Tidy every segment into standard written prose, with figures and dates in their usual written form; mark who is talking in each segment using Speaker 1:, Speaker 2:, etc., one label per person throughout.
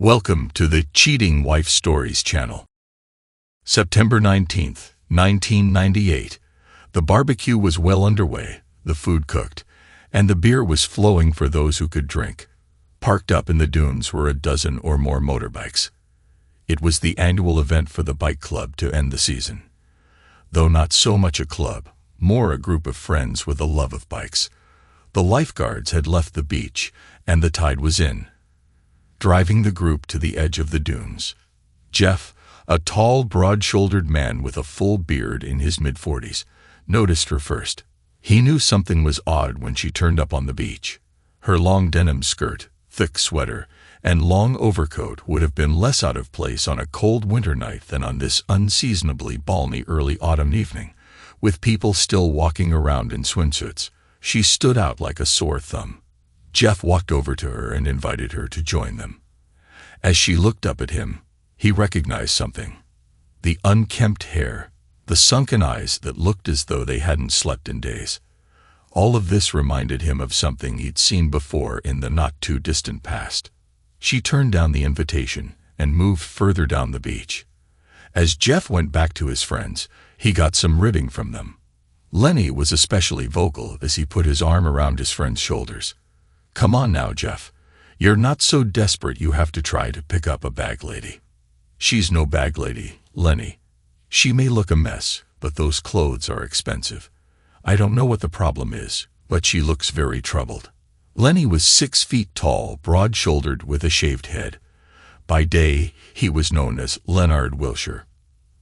Speaker 1: Welcome to the Cheating Wife Stories channel. September 19th, 1998. The barbecue was well underway, the food cooked, and the beer was flowing for those who could drink. Parked up in the dunes were a dozen or more motorbikes. It was the annual event for the bike club to end the season. Though not so much a club, more a group of friends with a love of bikes. The lifeguards had left the beach, and the tide was in. Driving the group to the edge of the dunes, Jeff, a tall, broad-shouldered man with a full beard in his mid-40s, noticed her first. He knew something was odd when she turned up on the beach. Her long denim skirt, thick sweater, and long overcoat would have been less out of place on a cold winter night than on this unseasonably balmy early autumn evening, with people still walking around in swimsuits. She stood out like a sore thumb. Jeff walked over to her and invited her to join them. As she looked up at him, he recognized something. The unkempt hair, the sunken eyes that looked as though they hadn't slept in days. All of this reminded him of something he'd seen before in the not-too-distant past. She turned down the invitation and moved further down the beach. As Jeff went back to his friends, he got some ribbing from them. Lenny was especially vocal as he put his arm around his friend's shoulders. "Come on now, Jeff. You're not so desperate you have to try to pick up a bag lady." "She's no bag lady, Lenny. She may look a mess, but those clothes are expensive. I don't know what the problem is, but she looks very troubled." Lenny was 6 feet tall, broad-shouldered with a shaved head. By day, he was known as Leonard Wilshire.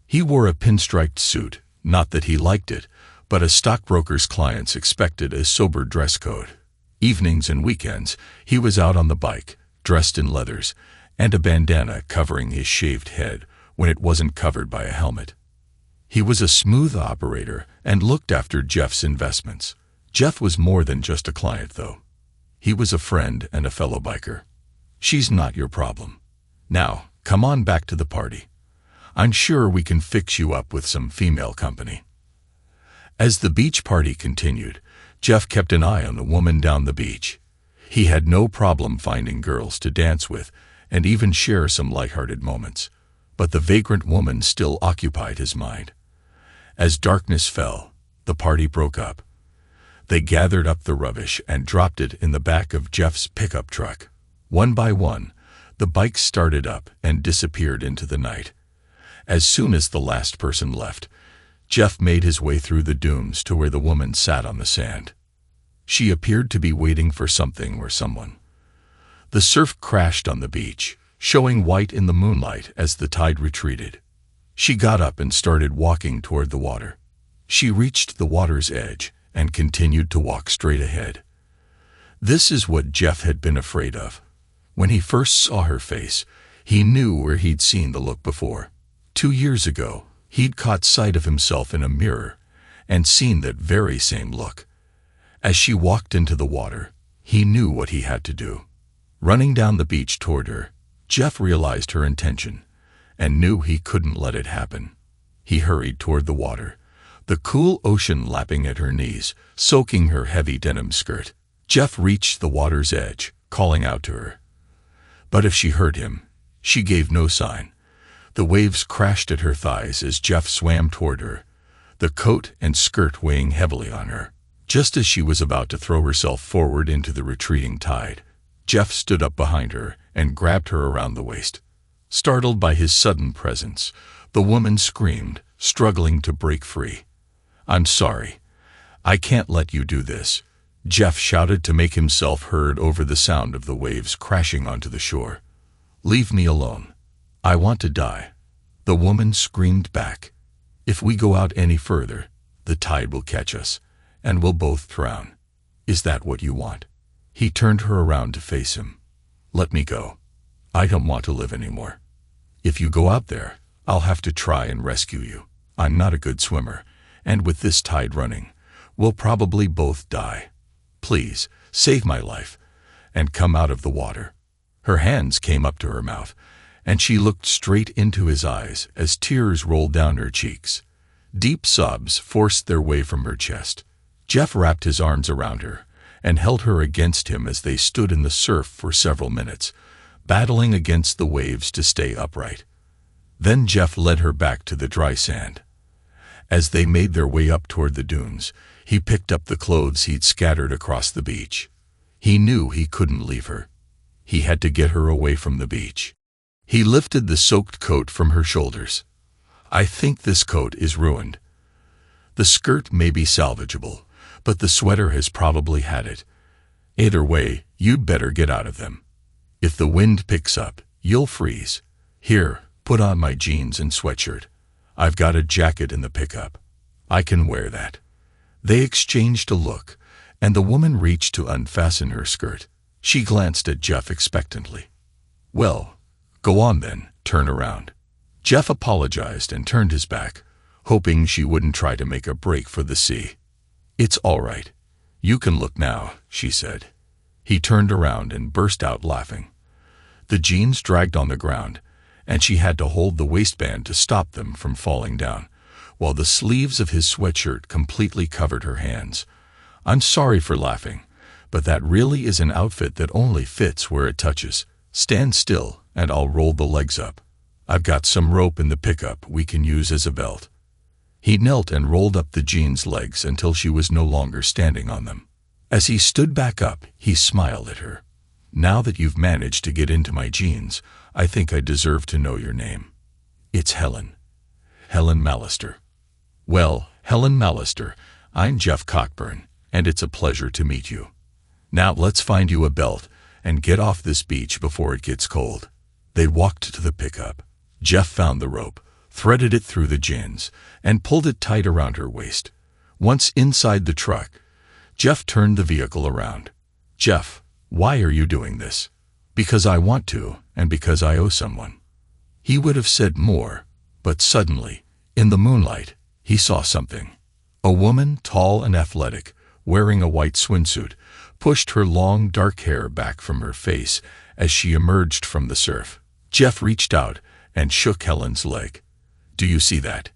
Speaker 1: He wore a pinstriped suit, not that he liked it, but a stockbroker's clients expected a sober dress code. Evenings and weekends, he was out on the bike, dressed in leathers, and a bandana covering his shaved head when it wasn't covered by a helmet. He was a smooth operator and looked after Jeff's investments. Jeff was more than just a client, though. He was a friend and a fellow biker. "She's not your problem. Now, come on back to the party. I'm sure we can fix you up with some female company." As the beach party continued, Jeff kept an eye on the woman down the beach. He had no problem finding girls to dance with and even share some lighthearted moments, but the vagrant woman still occupied his mind. As darkness fell, the party broke up. They gathered up the rubbish and dropped it in the back of Jeff's pickup truck. One by one, the bikes started up and disappeared into the night. As soon as the last person left, Jeff made his way through the dunes to where the woman sat on the sand. She appeared to be waiting for something or someone. The surf crashed on the beach, showing white in the moonlight as the tide retreated. She got up and started walking toward the water. She reached the water's edge and continued to walk straight ahead. This is what Jeff had been afraid of. When he first saw her face, he knew where he'd seen the look before. 2 years ago, he'd caught sight of himself in a mirror and seen that very same look. As she walked into the water, he knew what he had to do. Running down the beach toward her, Jeff realized her intention and knew he couldn't let it happen. He hurried toward the water, the cool ocean lapping at her knees, soaking her heavy denim skirt. Jeff reached the water's edge, calling out to her. But if she heard him, she gave no sign. The waves crashed at her thighs as Jeff swam toward her, the coat and skirt weighing heavily on her. Just as she was about to throw herself forward into the retreating tide, Jeff stood up behind her and grabbed her around the waist. Startled by his sudden presence, the woman screamed, struggling to break free. "I'm sorry. I can't let you do this," Jeff shouted to make himself heard over the sound of the waves crashing onto the shore. "Leave me alone. I want to die." The woman screamed back. "If we go out any further, the tide will catch us, and we'll both drown. Is that what you want?" He turned her around to face him. "Let me go. I don't want to live anymore. If you go out there, I'll have to try and rescue you. I'm not a good swimmer, and with this tide running, we'll probably both die. Please, save my life, and come out of the water." Her hands came up to her mouth, and she looked straight into his eyes as tears rolled down her cheeks. Deep sobs forced their way from her chest. Jeff wrapped his arms around her and held her against him as they stood in the surf for several minutes, battling against the waves to stay upright. Then Jeff led her back to the dry sand. As they made their way up toward the dunes, he picked up the clothes he'd scattered across the beach. He knew he couldn't leave her. He had to get her away from the beach. He lifted the soaked coat from her shoulders. "I think this coat is ruined. The skirt may be salvageable, but the sweater has probably had it. Either way, you'd better get out of them. If the wind picks up, you'll freeze. Here, put on my jeans and sweatshirt. I've got a jacket in the pickup. I can wear that." They exchanged a look, and the woman reached to unfasten her skirt. She glanced at Jeff expectantly. "Well, go on then, turn around." Jeff apologized and turned his back, hoping she wouldn't try to make a break for the sea. "It's all right. You can look now," she said. He turned around and burst out laughing. The jeans dragged on the ground, and she had to hold the waistband to stop them from falling down, while the sleeves of his sweatshirt completely covered her hands. "I'm sorry for laughing, but that really is an outfit that only fits where it touches. Stand still, and I'll roll the legs up. I've got some rope in the pickup we can use as a belt." He knelt and rolled up the jeans' legs until she was no longer standing on them. As he stood back up, he smiled at her. "Now that you've managed to get into my jeans, I think I deserve to know your name." "It's Helen. Helen Mallister." "Well, Helen Mallister, I'm Jeff Cockburn, and it's a pleasure to meet you. Now let's find you a belt and get off this beach before it gets cold." They walked to the pickup. Jeff found the rope, threaded it through the jeans, and pulled it tight around her waist. Once inside the truck, Jeff turned the vehicle around. "Jeff, why are you doing this?" "Because I want to, and because I owe someone." He would have said more, but suddenly, in the moonlight, he saw something. A woman, tall and athletic, wearing a white swimsuit, pushed her long dark hair back from her face as she emerged from the surf. Jeff reached out and shook Helen's leg. "Do you see that?"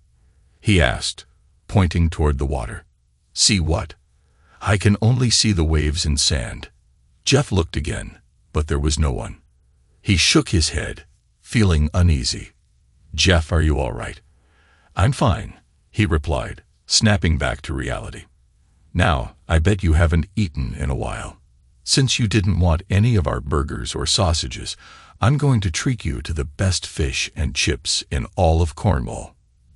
Speaker 1: he asked, pointing toward the water. "See what?" "I can only see the waves and sand." Jeff looked again, but there was no one. He shook his head, feeling uneasy. "Jeff, are you all right?" "I'm fine," he replied, snapping back to reality. "Now, I bet you haven't eaten in a while. Since you didn't want any of our burgers or sausages, I'm going to treat you to the best fish and chips in all of Cornwall."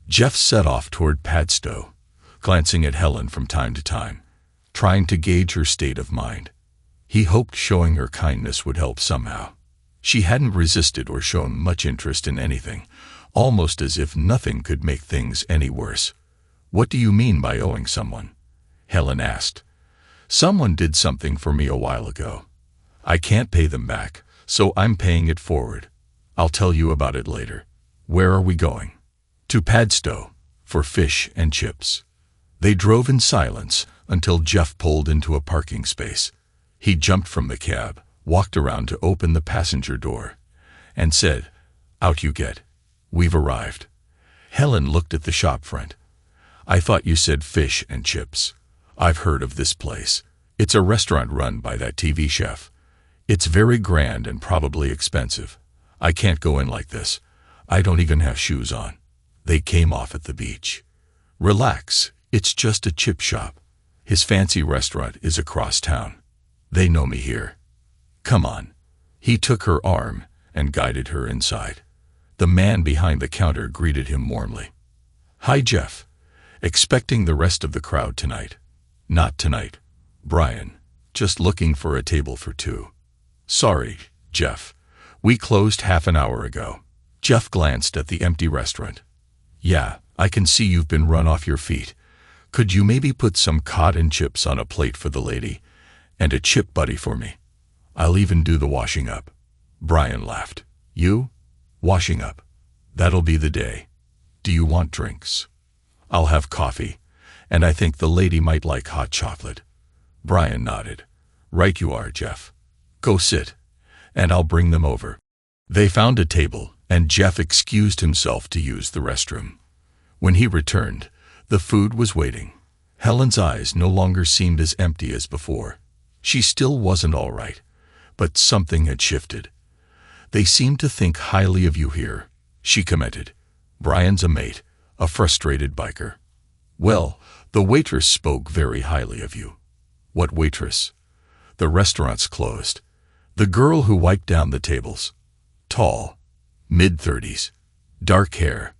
Speaker 1: Jeff set off toward Padstow, glancing at Helen from time to time, trying to gauge her state of mind. He hoped showing her kindness would help somehow. She hadn't resisted or shown much interest in anything, almost as if nothing could make things any worse. "What do you mean by owing someone?" Helen asked. "Someone did something for me a while ago. I can't pay them back, so I'm paying it forward. I'll tell you about it later. Where are we going?" "To Padstow, for fish and chips." They drove in silence until Jeff pulled into a parking space. He jumped from the cab, walked around to open the passenger door, and said, "Out you get. We've arrived." Helen looked at the shop front. "I thought you said fish and chips. I've heard of this place. It's a restaurant run by that TV chef. It's very grand and probably expensive. I can't go in like this. I don't even have shoes on." They came off at the beach. "Relax, it's just a chip shop. His fancy restaurant is across town. They know me here. Come on." He took her arm and guided her inside. The man behind the counter greeted him warmly. "Hi, Jeff. Expecting the rest of the crowd tonight?" "Not tonight, Brian. Just looking for a table for two." "Sorry, Jeff. We closed half an hour ago." Jeff glanced at the empty restaurant. "Yeah, I can see you've been run off your feet. Could you maybe put some cod and chips on a plate for the lady, and a chip buddy for me? I'll even do the washing up." Brian laughed. "You? Washing up? That'll be the day. Do you want drinks?" "I'll have coffee, and I think the lady might like hot chocolate." Brian nodded. "Right you are, Jeff. Go sit, and I'll bring them over." They found a table, and Jeff excused himself to use the restroom. When he returned, the food was waiting. Helen's eyes no longer seemed as empty as before. She still wasn't all right, but something had shifted. They seem to think highly of you here, she commented. Brian's a mate, a frustrated biker. Well, the waitress spoke very highly of you. What waitress? The restaurant's closed. The girl who wiped down the tables. Tall, mid-30s, dark hair,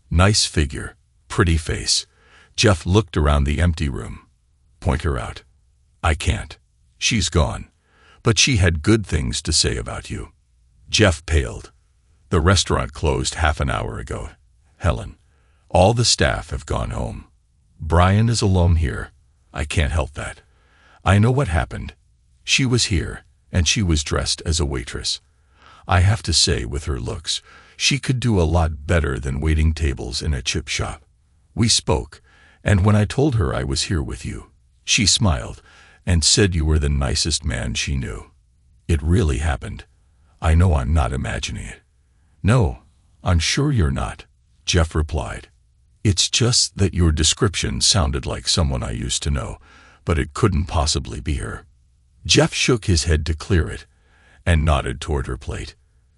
Speaker 1: nice figure, pretty face. Jeff looked around the empty room. Point her out. I can't. She's gone. But she had good things to say about you. Jeff paled. The restaurant closed half an hour ago. Helen, all the staff have gone home. Brian is alone here. I can't help that. I know what happened. She was here, and she was dressed as a waitress. I have to say, with her looks, she could do a lot better than waiting tables in a chip shop. We spoke, and when I told her I was here with you, she smiled and said you were the nicest man she knew. It really happened. I know I'm not imagining it. No, I'm sure you're not, Jeff replied. It's just that your description sounded like someone I used to know, but it couldn't possibly be her. Jeff shook his head to clear it and nodded toward her plate.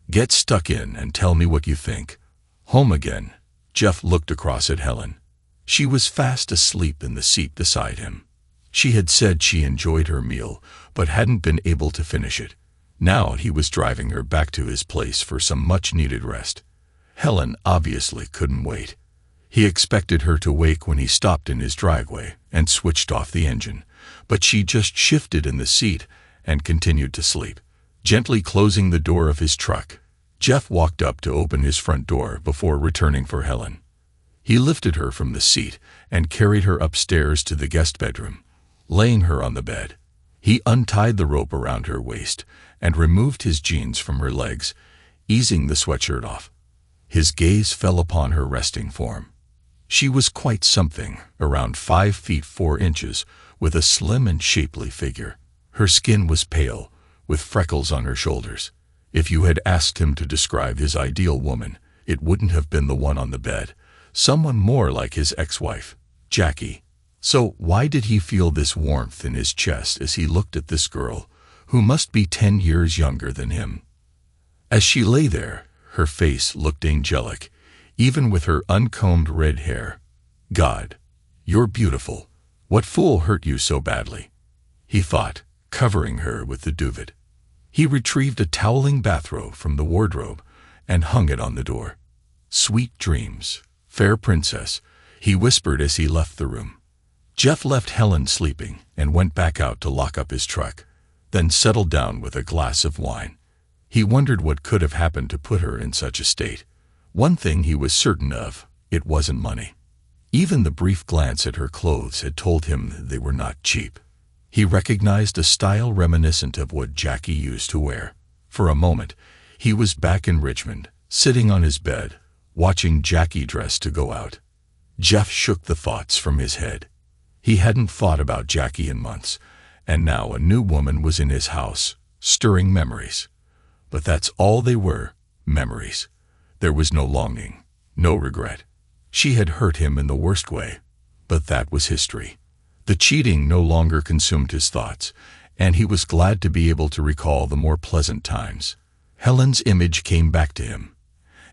Speaker 1: Get stuck in and tell me what you think. Home again. Jeff looked across at Helen. She was fast asleep in the seat beside him. She had said she enjoyed her meal, but hadn't been able to finish it. Now he was driving her back to his place for some much-needed rest. Helen obviously couldn't wait. He expected her to wake when he stopped in his driveway and switched off the engine, but she just shifted in the seat and continued to sleep. Gently closing the door of his truck, Jeff walked up to open his front door before returning for Helen. He lifted her from the seat and carried her upstairs to the guest bedroom. Laying her on the bed, he untied the rope around her waist and removed his jeans from her legs, easing the sweatshirt off. His gaze fell upon her resting form. She was quite something, around 5 feet 4 inches, with a slim and shapely figure. Her skin was pale, with freckles on her shoulders. If you had asked him to describe his ideal woman, it wouldn't have been the one on the bed. Someone more like his ex-wife, Jackie. So why did he feel this warmth in his chest as he looked at this girl, who must be 10 years younger than him? As she lay there, her face looked angelic, even with her uncombed red hair. God, you're beautiful. What fool hurt you so badly? He thought, covering her with the duvet. He retrieved a toweling bathrobe from the wardrobe and hung it on the door. Sweet dreams, fair princess, he whispered as he left the room. Jeff left Helen sleeping and went back out to lock up his truck, then settled down with a glass of wine. He wondered what could have happened to put her in such a state. One thing he was certain of, it wasn't money. Even the brief glance at her clothes had told him they were not cheap. He recognized a style reminiscent of what Jackie used to wear. For a moment, he was back in Richmond, sitting on his bed, watching Jackie dress to go out. Jeff shook the thoughts from his head. He hadn't thought about Jackie in months, and now a new woman was in his house, stirring memories. But that's all they were, memories. There was no longing, no regret. She had hurt him in the worst way, but that was history. The cheating no longer consumed his thoughts, and he was glad to be able to recall the more pleasant times. Helen's image came back to him,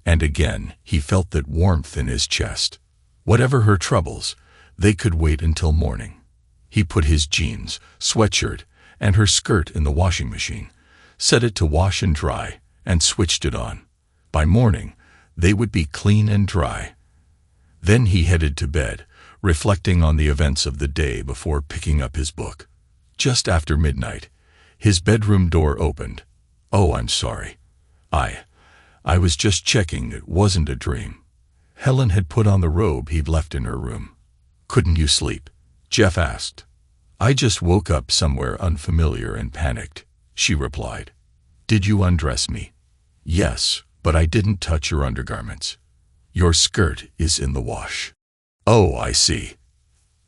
Speaker 1: and again he felt that warmth in his chest. Whatever her troubles, they could wait until morning. He put his jeans, sweatshirt, and her skirt in the washing machine, set it to wash and dry, and switched it on. By morning, they would be clean and dry. Then he headed to bed, reflecting on the events of the day before picking up his book. Just after midnight, his bedroom door opened. Oh, I'm sorry. I was just checking it wasn't a dream. Helen had put on the robe he'd left in her room. Couldn't you sleep? Jeff asked. I just woke up somewhere unfamiliar and panicked, she replied. Did you undress me? Yes, but I didn't touch your undergarments. Your skirt is in the wash. Oh, I see.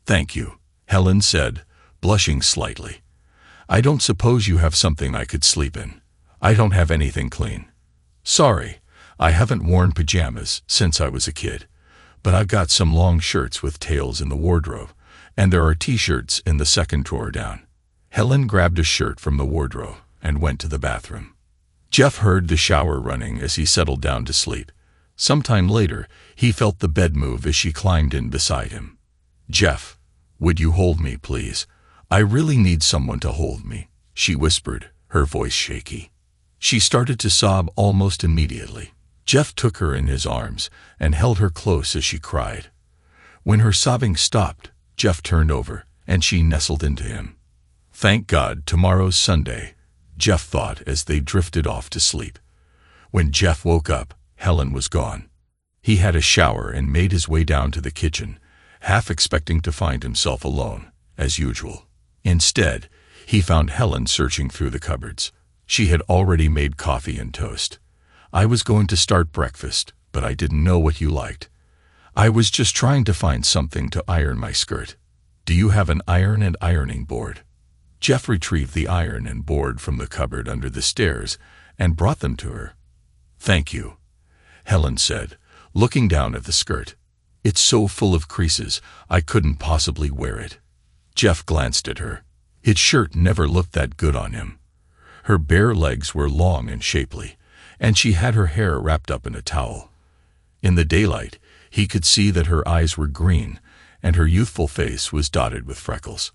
Speaker 1: Thank you, Helen said, blushing slightly. I don't suppose you have something I could sleep in. I don't have anything clean. Sorry, I haven't worn pajamas since I was a kid, but I've got some long shirts with tails in the wardrobe, and there are t-shirts in the second drawer down. Helen grabbed a shirt from the wardrobe and went to the bathroom. Jeff heard the shower running as he settled down to sleep. Sometime later, he felt the bed move as she climbed in beside him. "Jeff, would you hold me, please? I really need someone to hold me," she whispered, her voice shaky. She started to sob almost immediately. Jeff took her in his arms and held her close as she cried. When her sobbing stopped, Jeff turned over, and she nestled into him. "Thank God tomorrow's Sunday," Jeff thought as they drifted off to sleep. When Jeff woke up, Helen was gone. He had a shower and made his way down to the kitchen, half expecting to find himself alone, as usual. Instead, he found Helen searching through the cupboards. She had already made coffee and toast. "I was going to start breakfast, but I didn't know what you liked. I was just trying to find something to iron my skirt. Do you have an iron and ironing board?" Jeff retrieved the iron and board from the cupboard under the stairs and brought them to her. "Thank you," Helen said, looking down at the skirt. "It's so full of creases, I couldn't possibly wear it." Jeff glanced at her. His shirt never looked that good on him. Her bare legs were long and shapely, and she had her hair wrapped up in a towel. In the daylight, he could see that her eyes were green, and her youthful face was dotted with freckles.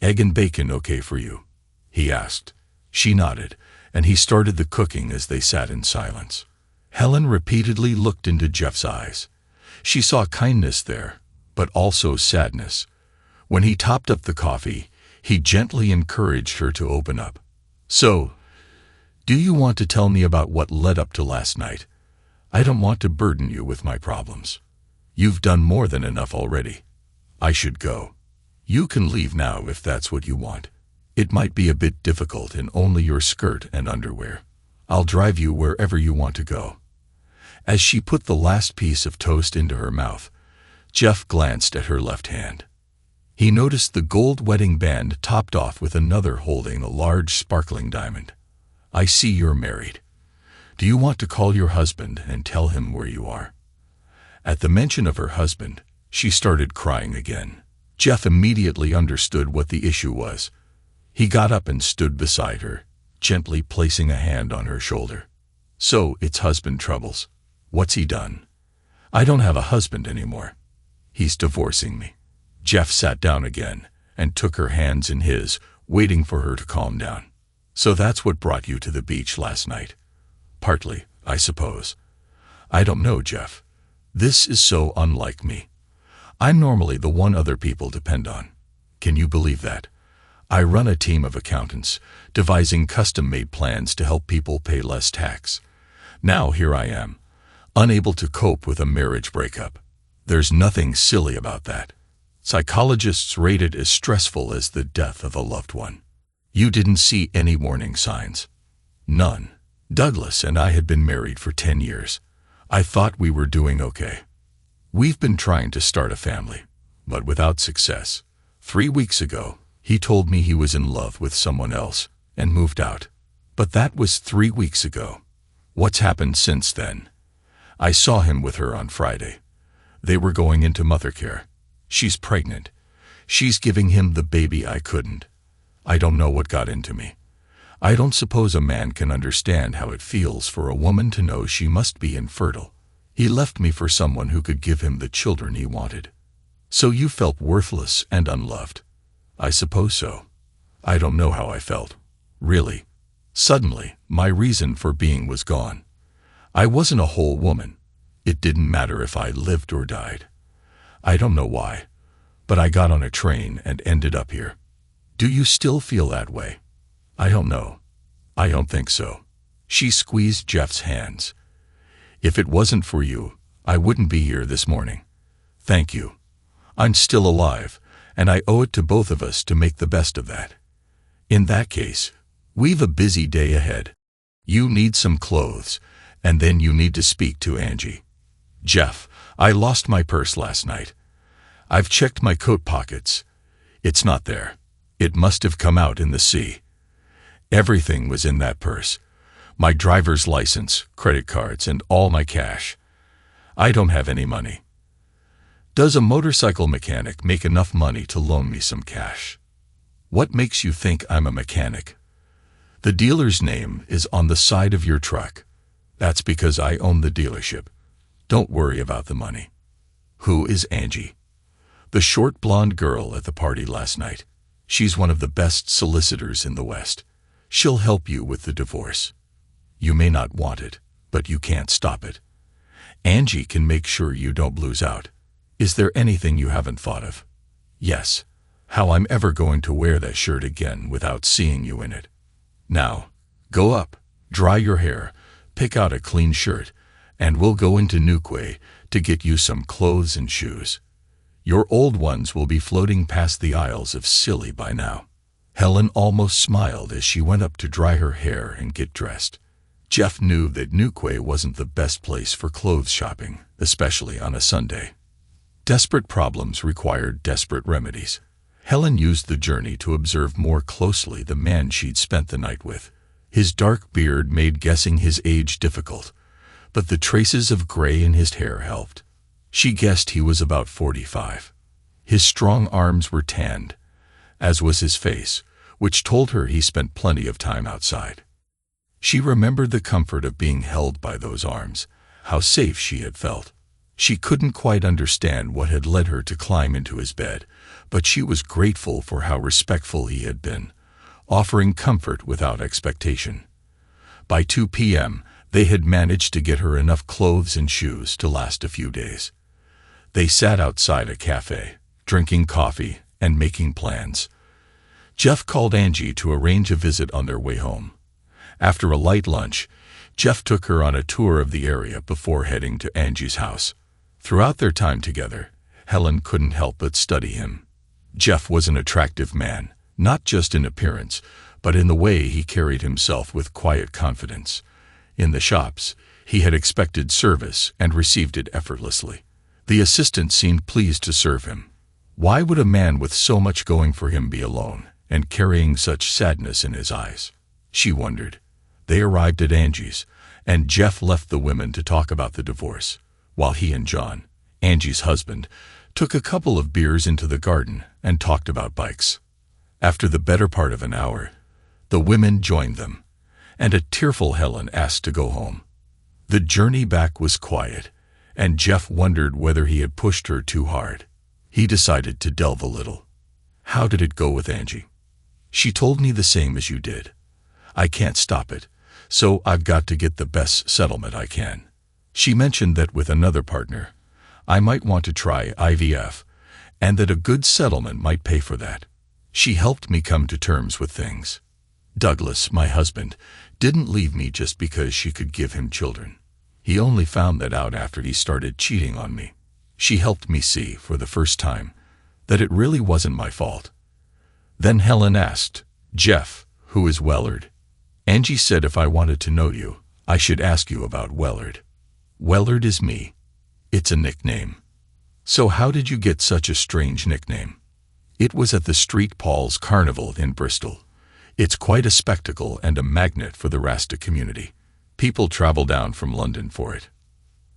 Speaker 1: "Egg and bacon okay for you?" he asked. She nodded, and he started the cooking as they sat in silence. Helen repeatedly looked into Jeff's eyes. She saw kindness there, but also sadness. When he topped up the coffee, he gently encouraged her to open up. "So, do you want to tell me about what led up to last night? I don't want to burden you with my problems. You've done more than enough already. I should go. You can leave now if that's what you want. It might be a bit difficult in only your skirt and underwear. I'll drive you wherever you want to go." As she put the last piece of toast into her mouth, Jeff glanced at her left hand. He noticed the gold wedding band topped off with another holding a large sparkling diamond. "I see you're married. Do you want to call your husband and tell him where you are?" At the mention of her husband, she started crying again. Jeff immediately understood what the issue was. He got up and stood beside her, gently placing a hand on her shoulder. "So it's husband troubles. What's he done?" "I don't have a husband anymore. He's divorcing me." Jeff sat down again and took her hands in his, waiting for her to calm down. "So that's what brought you to the beach last night?" "Partly, I suppose." "I don't know, Jeff. This is so unlike me. I'm normally the one other people depend on. Can you believe that? I run a team of accountants, devising custom-made plans to help people pay less tax. Now here I am, unable to cope with a marriage breakup. There's nothing silly about that. Psychologists rate it as stressful as the death of a loved one. You didn't see any warning signs?" "None. Douglas and I had been married for 10 years. I thought we were doing okay. We've been trying to start a family, but without success. 3 weeks ago, he told me he was in love with someone else and moved out. But that was 3 weeks ago. What's happened since then? I saw him with her on Friday. They were going into mother care. She's pregnant. She's giving him the baby I couldn't. I don't know what got into me. I don't suppose a man can understand how it feels for a woman to know she must be infertile. He left me for someone who could give him the children he wanted. So you felt worthless and unloved?" "I suppose so. I don't know how I felt. Really. Suddenly, my reason for being was gone. I wasn't a whole woman. It didn't matter if I lived or died. I don't know why, but I got on a train and ended up here. Do you still feel that way?" "I don't know. I don't think so." She squeezed Jeff's hands. "If it wasn't for you, I wouldn't be here this morning. Thank you. I'm still alive, and I owe it to both of us to make the best of that. In that case, we've a busy day ahead. You need some clothes, and then you need to speak to Angie. Jeff, I lost my purse last night. I've checked my coat pockets. It's not there. It must have come out in the sea. Everything was in that purse. My driver's license, credit cards, and all my cash. I don't have any money. Does a motorcycle mechanic make enough money to loan me some cash?" "What makes you think I'm a mechanic?" The dealer's name is on the side of your truck. That's because I own the dealership. Don't worry about the money. Who is Angie? The short blonde girl at the party last night. She's one of the best solicitors in the West. She'll help you with the divorce. You may not want it, but you can't stop it. Angie can make sure you don't lose out. Is there anything you haven't thought of? Yes. How I'm ever going to wear that shirt again without seeing you in it. Now, go up, dry your hair, pick out a clean shirt, and we'll go into Newquay to get you some clothes and shoes. Your old ones will be floating past the aisles of Scilly by now. Helen almost smiled as she went up to dry her hair and get dressed. Jeff knew that Newquay wasn't the best place for clothes shopping, especially on a Sunday. Desperate problems required desperate remedies. Helen used the journey to observe more closely the man she'd spent the night with. His dark beard made guessing his age difficult, but the traces of gray in his hair helped. She guessed he was about 45. His strong arms were tanned, as was his face, which told her he spent plenty of time outside. She remembered the comfort of being held by those arms, how safe she had felt. She couldn't quite understand what had led her to climb into his bed, but she was grateful for how respectful he had been, offering comfort without expectation. By 2 p.m., they had managed to get her enough clothes and shoes to last a few days. They sat outside a cafe, drinking coffee and making plans. Jeff called Angie to arrange a visit on their way home. After a light lunch, Jeff took her on a tour of the area before heading to Angie's house. Throughout their time together, Helen couldn't help but study him. Jeff was an attractive man, not just in appearance, but in the way he carried himself with quiet confidence. In the shops, he had expected service and received it effortlessly. The assistant seemed pleased to serve him. Why would a man with so much going for him be alone and carrying such sadness in his eyes? She wondered. They arrived at Angie's, and Jeff left the women to talk about the divorce, while he and John, Angie's husband, took a couple of beers into the garden and talked about bikes. After the better part of an hour, the women joined them, and a tearful Helen asked to go home. The journey back was quiet, and Jeff wondered whether he had pushed her too hard. He decided to delve a little. How did it go with Angie? She told me the same as you did. I can't stop it, so I've got to get the best settlement I can. She mentioned that with another partner, I might want to try IVF, and that a good settlement might pay for that. She helped me come to terms with things. Douglas, my husband, didn't leave me just because she could give him children. He only found that out after he started cheating on me. She helped me see, for the first time, that it really wasn't my fault. Then Helen asked, Jeff, who is Wellard? Angie said if I wanted to know you, I should ask you about Wellard. Wellard is me. It's a nickname. So how did you get such a strange nickname? It was at the Street Paul's Carnival in Bristol. It's quite a spectacle and a magnet for the Rasta community. People travel down from London for it.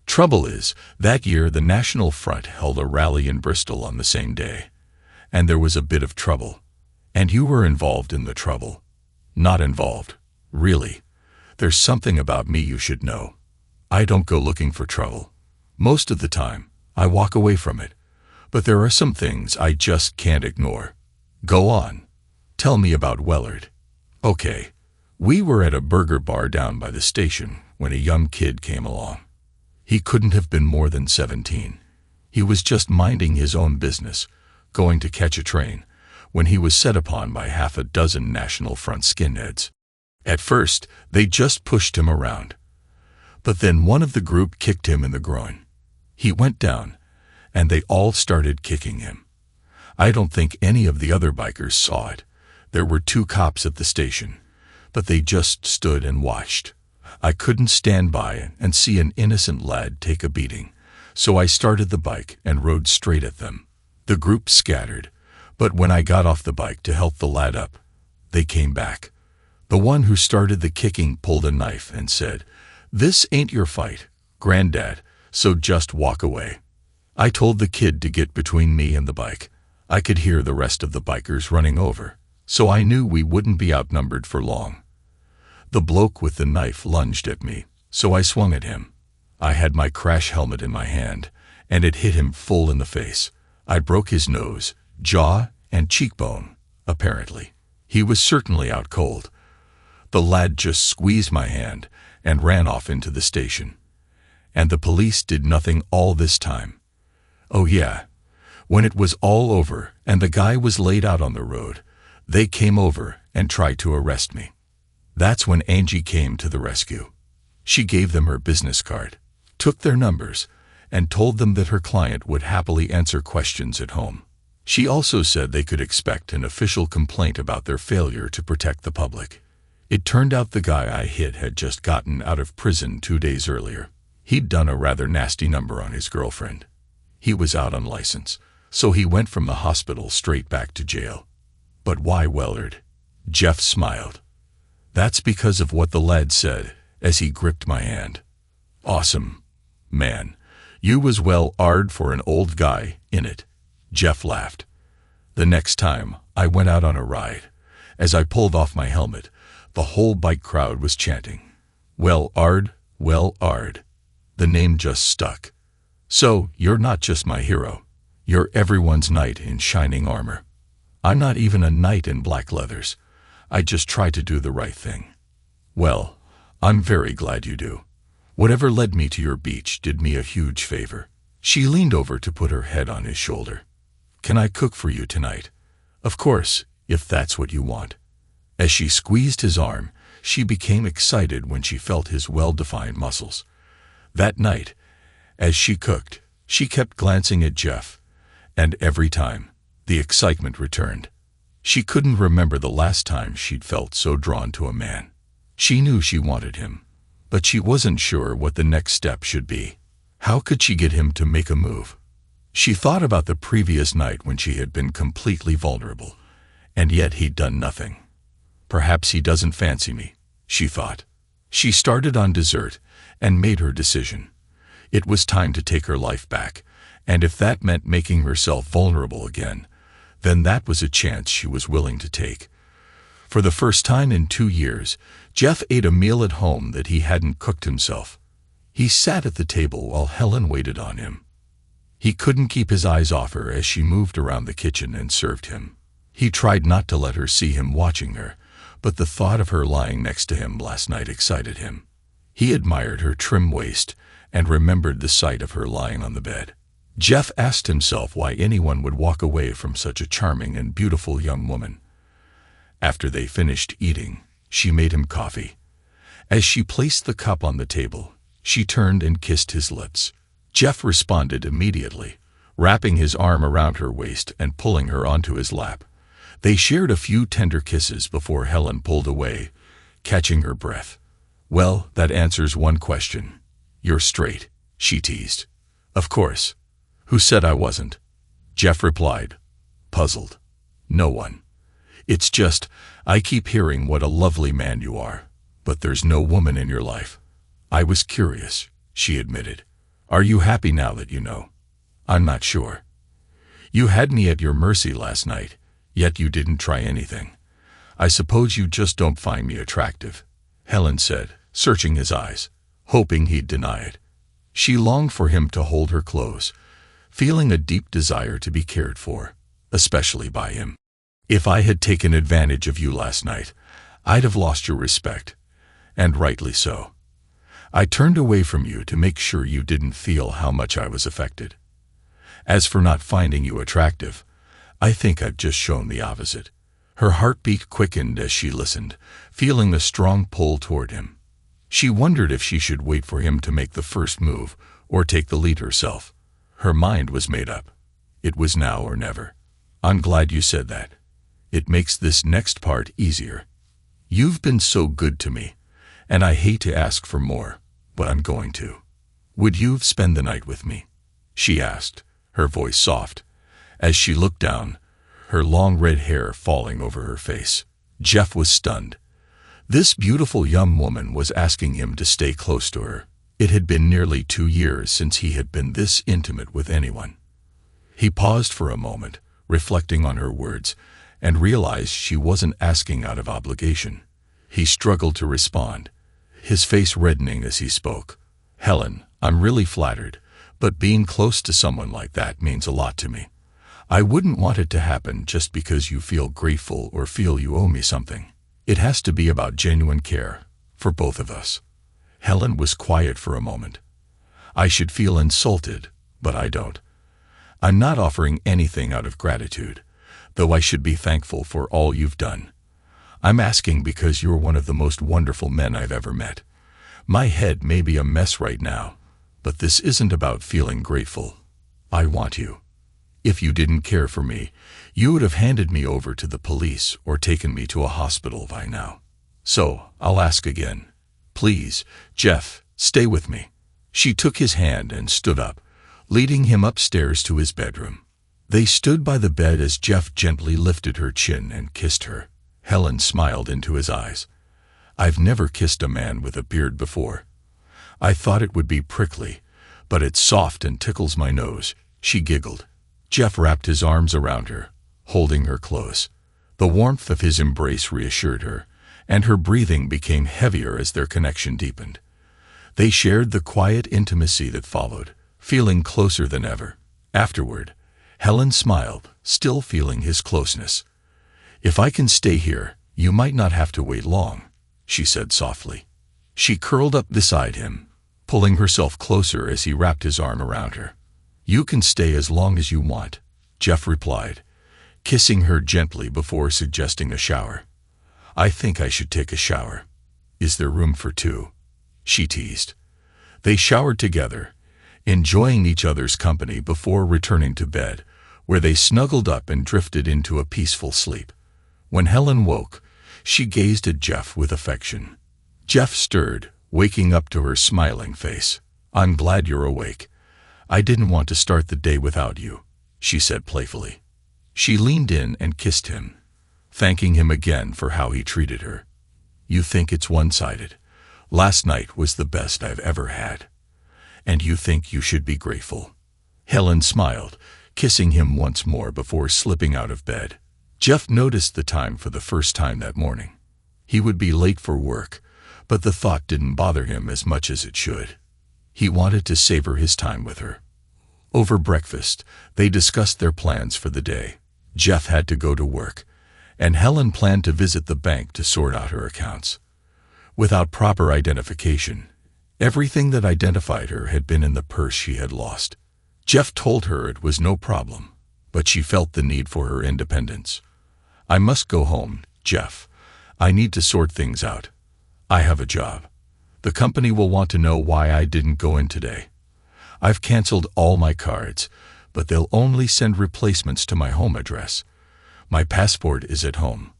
Speaker 1: Trouble is, that year the National Front held a rally in Bristol on the same day. And there was a bit of trouble. And you were involved in the trouble. Not involved. Really. There's something about me you should know. I don't go looking for trouble. Most of the time, I walk away from it. But there are some things I just can't ignore. Go on. Tell me about Wellard. Okay. We were at a burger bar down by the station when a young kid came along. He couldn't have been more than 17. He was just minding his own business, going to catch a train, when he was set upon by half a dozen National Front skinheads. At first, they just pushed him around. But then one of the group kicked him in the groin. He went down, and they all started kicking him. I don't think any of the other bikers saw it. There were 2 cops at the station, but they just stood and watched. I couldn't stand by and see an innocent lad take a beating, so I started the bike and rode straight at them. The group scattered, but when I got off the bike to help the lad up, they came back. The one who started the kicking pulled a knife and said, "This ain't your fight, Granddad, so just walk away." I told the kid to get between me and the bike. I could hear the rest of the bikers running over, so I knew we wouldn't be outnumbered for long. The bloke with the knife lunged at me, so I swung at him. I had my crash helmet in my hand, and it hit him full in the face. I broke his nose, jaw, and cheekbone, apparently. He was certainly out cold. The lad just squeezed my hand and ran off into the station. And the police did nothing all this time. Oh yeah, when it was all over and the guy was laid out on the road, they came over and tried to arrest me. That's when Angie came to the rescue. She gave them her business card, took their numbers, and told them that her client would happily answer questions at home. She also said they could expect an official complaint about their failure to protect the public. It turned out the guy I hit had just gotten out of prison 2 days earlier. He'd done a rather nasty number on his girlfriend. He was out on license, so he went from the hospital straight back to jail. But why Wellard? Jeff smiled. That's because of what the lad said as he gripped my hand. Awesome, man. You was well hard for an old guy, innit? Jeff laughed. The next time I went out on a ride, as I pulled off my helmet, the whole bike crowd was chanting, Wellard, Wellard. The name just stuck. So, you're not just my hero. You're everyone's knight in shining armor. I'm not even a knight in black leathers. I just try to do the right thing. Well, I'm very glad you do. Whatever led me to your beach did me a huge favor. She leaned over to put her head on his shoulder. Can I cook for you tonight? Of course, if that's what you want. As she squeezed his arm, she became excited when she felt his well-defined muscles. That night, as she cooked, she kept glancing at Jeff, and every time, the excitement returned. She couldn't remember the last time she'd felt so drawn to a man. She knew she wanted him, but she wasn't sure what the next step should be. How could she get him to make a move? She thought about the previous night when she had been completely vulnerable, and yet he'd done nothing. Perhaps he doesn't fancy me, she thought. She started on dessert and made her decision. It was time to take her life back, and if that meant making herself vulnerable again, then that was a chance she was willing to take. For the first time in 2 years, Jeff ate a meal at home that he hadn't cooked himself. He sat at the table while Helen waited on him. He couldn't keep his eyes off her as she moved around the kitchen and served him. He tried not to let her see him watching her, but the thought of her lying next to him last night excited him. He admired her trim waist and remembered the sight of her lying on the bed. Jeff asked himself why anyone would walk away from such a charming and beautiful young woman. After they finished eating, she made him coffee. As she placed the cup on the table, she turned and kissed his lips. Jeff responded immediately, wrapping his arm around her waist and pulling her onto his lap. They shared a few tender kisses before Helen pulled away, catching her breath. Well, that answers one question. You're straight, she teased. Of course. Who said I wasn't? Jeff replied, puzzled. No one. It's just, I keep hearing what a lovely man you are, but there's no woman in your life. I was curious, she admitted. Are you happy now that you know? I'm not sure. You had me at your mercy last night, yet you didn't try anything. I suppose you just don't find me attractive, Helen said, searching his eyes, hoping he'd deny it. She longed for him to hold her close, feeling a deep desire to be cared for, especially by him. If I had taken advantage of you last night, I'd have lost your respect, and rightly so. I turned away from you to make sure you didn't feel how much I was affected. As for not finding you attractive, I think I've just shown the opposite. Her heartbeat quickened as she listened, feeling the strong pull toward him. She wondered if she should wait for him to make the first move or take the lead herself. Her mind was made up. It was now or never. I'm glad you said that. It makes this next part easier. You've been so good to me, and I hate to ask for more, but I'm going to. Would you spend the night with me? She asked, her voice soft, as she looked down, her long red hair falling over her face. Jeff was stunned. This beautiful young woman was asking him to stay close to her. It had been nearly 2 years since he had been this intimate with anyone. He paused for a moment, reflecting on her words, and realized she wasn't asking out of obligation. He struggled to respond, his face reddening as he spoke. Helen, I'm really flattered, but being close to someone like that means a lot to me. I wouldn't want it to happen just because you feel grateful or feel you owe me something. It has to be about genuine care, for both of us. Helen was quiet for a moment. I should feel insulted, but I don't. I'm not offering anything out of gratitude, though I should be thankful for all you've done. I'm asking because you're one of the most wonderful men I've ever met. My head may be a mess right now, but this isn't about feeling grateful. I want you. If you didn't care for me, you would have handed me over to the police or taken me to a hospital by now. So, I'll ask again. Please, Jeff, stay with me. She took his hand and stood up, leading him upstairs to his bedroom. They stood by the bed as Jeff gently lifted her chin and kissed her. Helen smiled into his eyes. I've never kissed a man with a beard before. I thought it would be prickly, but it's soft and tickles my nose, she giggled. Jeff wrapped his arms around her, holding her close. The warmth of his embrace reassured her, and her breathing became heavier as their connection deepened. They shared the quiet intimacy that followed, feeling closer than ever. Afterward, Helen smiled, still feeling his closeness. If I can stay here, you might not have to wait long, she said softly. She curled up beside him, pulling herself closer as he wrapped his arm around her. You can stay as long as you want, Jeff replied, kissing her gently before suggesting a shower. I think I should take a shower. Is there room for two? She teased. They showered together, enjoying each other's company before returning to bed, where they snuggled up and drifted into a peaceful sleep. When Helen woke, she gazed at Jeff with affection. Jeff stirred, waking up to her smiling face. I'm glad you're awake. I didn't want to start the day without you, she said playfully. She leaned in and kissed him, thanking him again for how he treated her. You think it's one-sided. Last night was the best I've ever had. And you think you should be grateful. Helen smiled, kissing him once more before slipping out of bed. Jeff noticed the time for the first time that morning. He would be late for work, but the thought didn't bother him as much as it should. He wanted to savor his time with her. Over breakfast, they discussed their plans for the day. Jeff had to go to work, and Helen planned to visit the bank to sort out her accounts. Without proper identification, everything that identified her had been in the purse she had lost. Jeff told her it was no problem, but she felt the need for her independence. I must go home, Jeff. I need to sort things out. I have a job. The company will want to know why I didn't go in today. I've canceled all my cards, but they'll only send replacements to my home address. My passport is at home.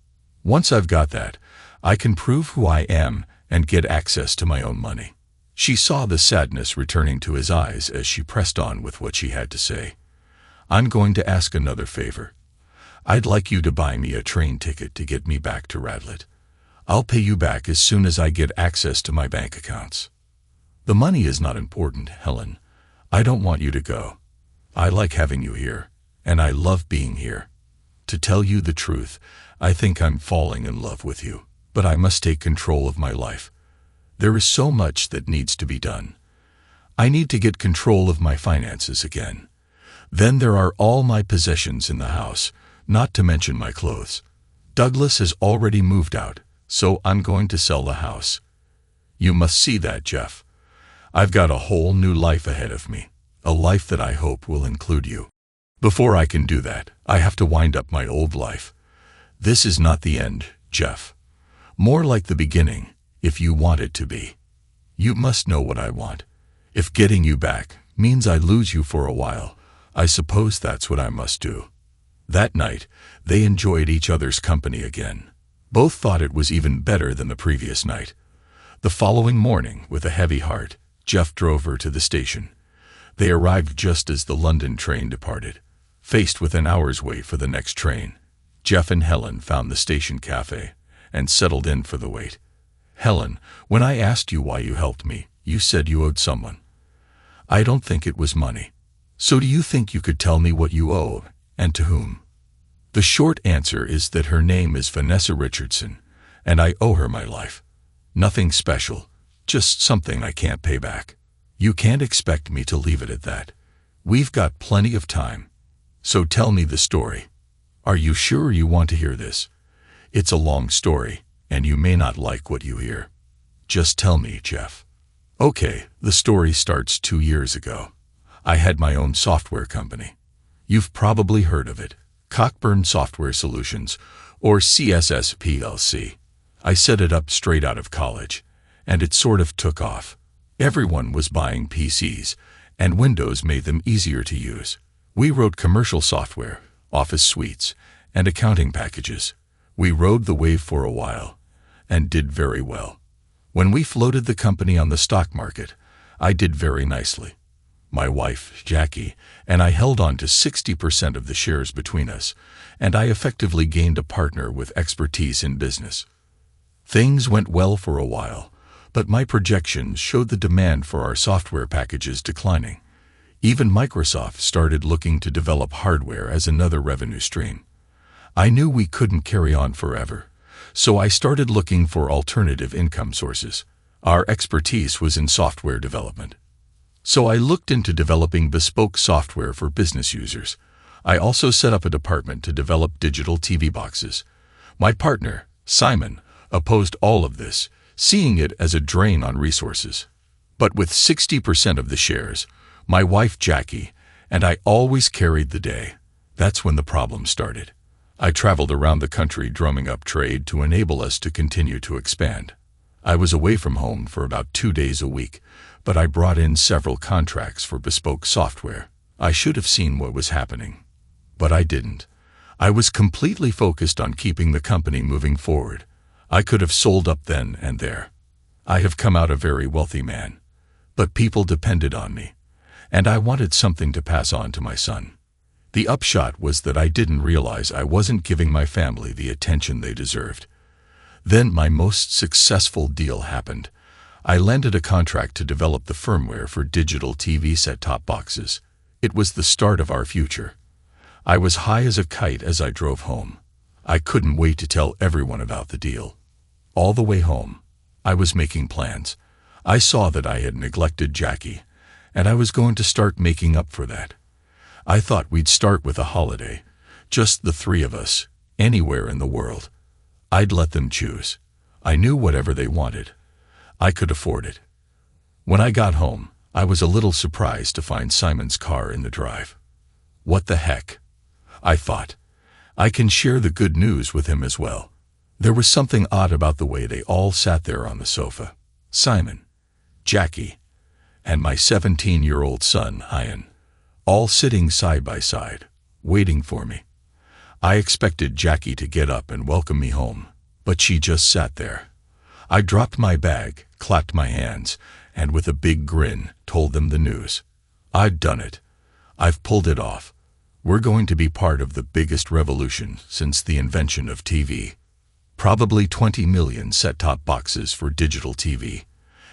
Speaker 1: Once I've got that, I can prove who I am and get access to my own money. She saw the sadness returning to his eyes as she pressed on with what she had to say. I'm going to ask another favor. I'd like you to buy me a train ticket to get me back to Radlett. I'll pay you back as soon as I get access to my bank accounts. The money is not important, Helen. I don't want you to go. I like having you here, and I love being here. To tell you the truth, I think I'm falling in love with you, but I must take control of my life. There is so much that needs to be done. I need to get control of my finances again. Then there are all my possessions in the house, not to mention my clothes. Douglas has already moved out, so I'm going to sell the house. You must see that, Jeff. I've got a whole new life ahead of me, a life that I hope will include you. Before I can do that, I have to wind up my old life. This is not the end, Jeff. More like the beginning, if you want it to be. You must know what I want. If getting you back means I lose you for a while, I suppose that's what I must do. That night, they enjoyed each other's company again. Both thought it was even better than the previous night. The following morning, with a heavy heart, Jeff drove her to the station. They arrived just as the London train departed. Faced with an hour's wait for the next train, Jeff and Helen found the station cafe and settled in for the wait. Helen, when I asked you why you helped me, you said you owed someone. I don't think it was money. So do you think you could tell me what you owe, and to whom? The short answer is that her name is Vanessa Richardson, and I owe her my life. Nothing special, just something I can't pay back. You can't expect me to leave it at that. We've got plenty of time. So tell me the story. Are you sure you want to hear this? It's a long story, and you may not like what you hear. Just tell me, Jeff. Okay, the story starts 2 years ago. I had my own software company. You've probably heard of it, Cockburn Software Solutions, or CSS PLC. I set it up straight out of college, and it sort of took off. Everyone was buying PCs, and Windows made them easier to use. We wrote commercial software, office suites, and accounting packages. We rode the wave for a while, and did very well. When we floated the company on the stock market, I did very nicely. My wife, Jackie, and I held on to 60% of the shares between us, and I effectively gained a partner with expertise in business. Things went well for a while, but my projections showed the demand for our software packages declining. Even Microsoft started looking to develop hardware as another revenue stream. I knew we couldn't carry on forever, so I started looking for alternative income sources. Our expertise was in software development. So I looked into developing bespoke software for business users. I also set up a department to develop digital TV boxes. My partner, Simon, opposed all of this, seeing it as a drain on resources. But with 60% of the shares, my wife Jackie, and I always carried the day. That's when the problem started. I traveled around the country drumming up trade to enable us to continue to expand. I was away from home for about 2 days a week, but I brought in several contracts for bespoke software. I should have seen what was happening, but I didn't. I was completely focused on keeping the company moving forward. I could have sold up then and there. I have come out a very wealthy man, but people depended on me, and I wanted something to pass on to my son. The upshot was that I didn't realize I wasn't giving my family the attention they deserved. Then my most successful deal happened. I landed a contract to develop the firmware for digital TV set-top boxes. It was the start of our future. I was high as a kite as I drove home. I couldn't wait to tell everyone about the deal. All the way home, I was making plans. I saw that I had neglected Jackie, and I was going to start making up for that. I thought we'd start with a holiday, just the 3 of us, anywhere in the world. I'd let them choose. I knew whatever they wanted. I could afford it. When I got home, I was a little surprised to find Simon's car in the drive. What the heck? I thought. I can share the good news with him as well. There was something odd about the way they all sat there on the sofa. Simon, Jackie, and my 17-year-old son, Ian, all sitting side by side, waiting for me. I expected Jackie to get up and welcome me home, but she just sat there. I dropped my bag, clapped my hands, and with a big grin, told them the news. I'd done it. I've pulled it off. We're going to be part of the biggest revolution since the invention of TV. Probably 20 million set-top boxes for digital TV.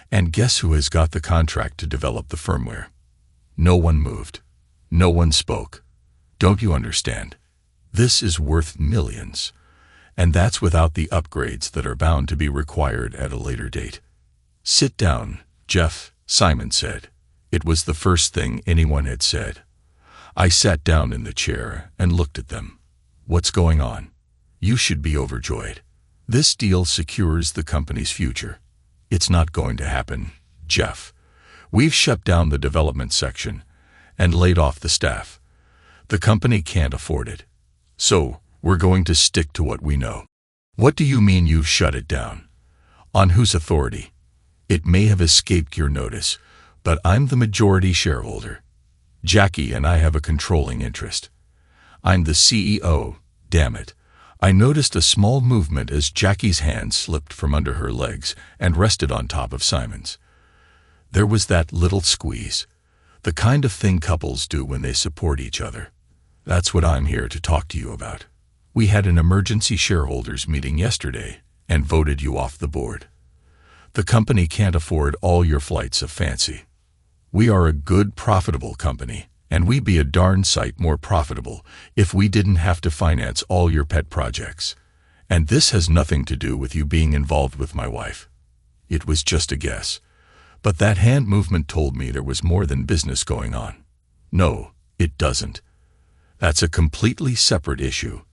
Speaker 1: And guess who has got the contract to develop the firmware? No one moved. No one spoke. Don't you understand? This is worth millions. And that's without the upgrades that are bound to be required at a later date. Sit down, Jeff, Simon said. It was the first thing anyone had said. I sat down in the chair and looked at them. What's going on? You should be overjoyed. This deal secures the company's future. It's not going to happen, Jeff. We've shut down the development section and laid off the staff. The company can't afford it. So, we're going to stick to what we know. What do you mean you've shut it down? On whose authority? It may have escaped your notice, but I'm the majority shareholder. Jackie and I have a controlling interest. I'm the CEO, damn it. I noticed a small movement as Jackie's hand slipped from under her legs and rested on top of Simon's. There was that little squeeze. The kind of thing couples do when they support each other. That's what I'm here to talk to you about. We had an emergency shareholders meeting yesterday and voted you off the board. The company can't afford all your flights of fancy. We are a good, profitable company, and we'd be a darn sight more profitable if we didn't have to finance all your pet projects. And this has nothing to do with you being involved with my wife. It was just a guess. But that hand movement told me there was more than business going on. No, it doesn't. That's a completely separate issue.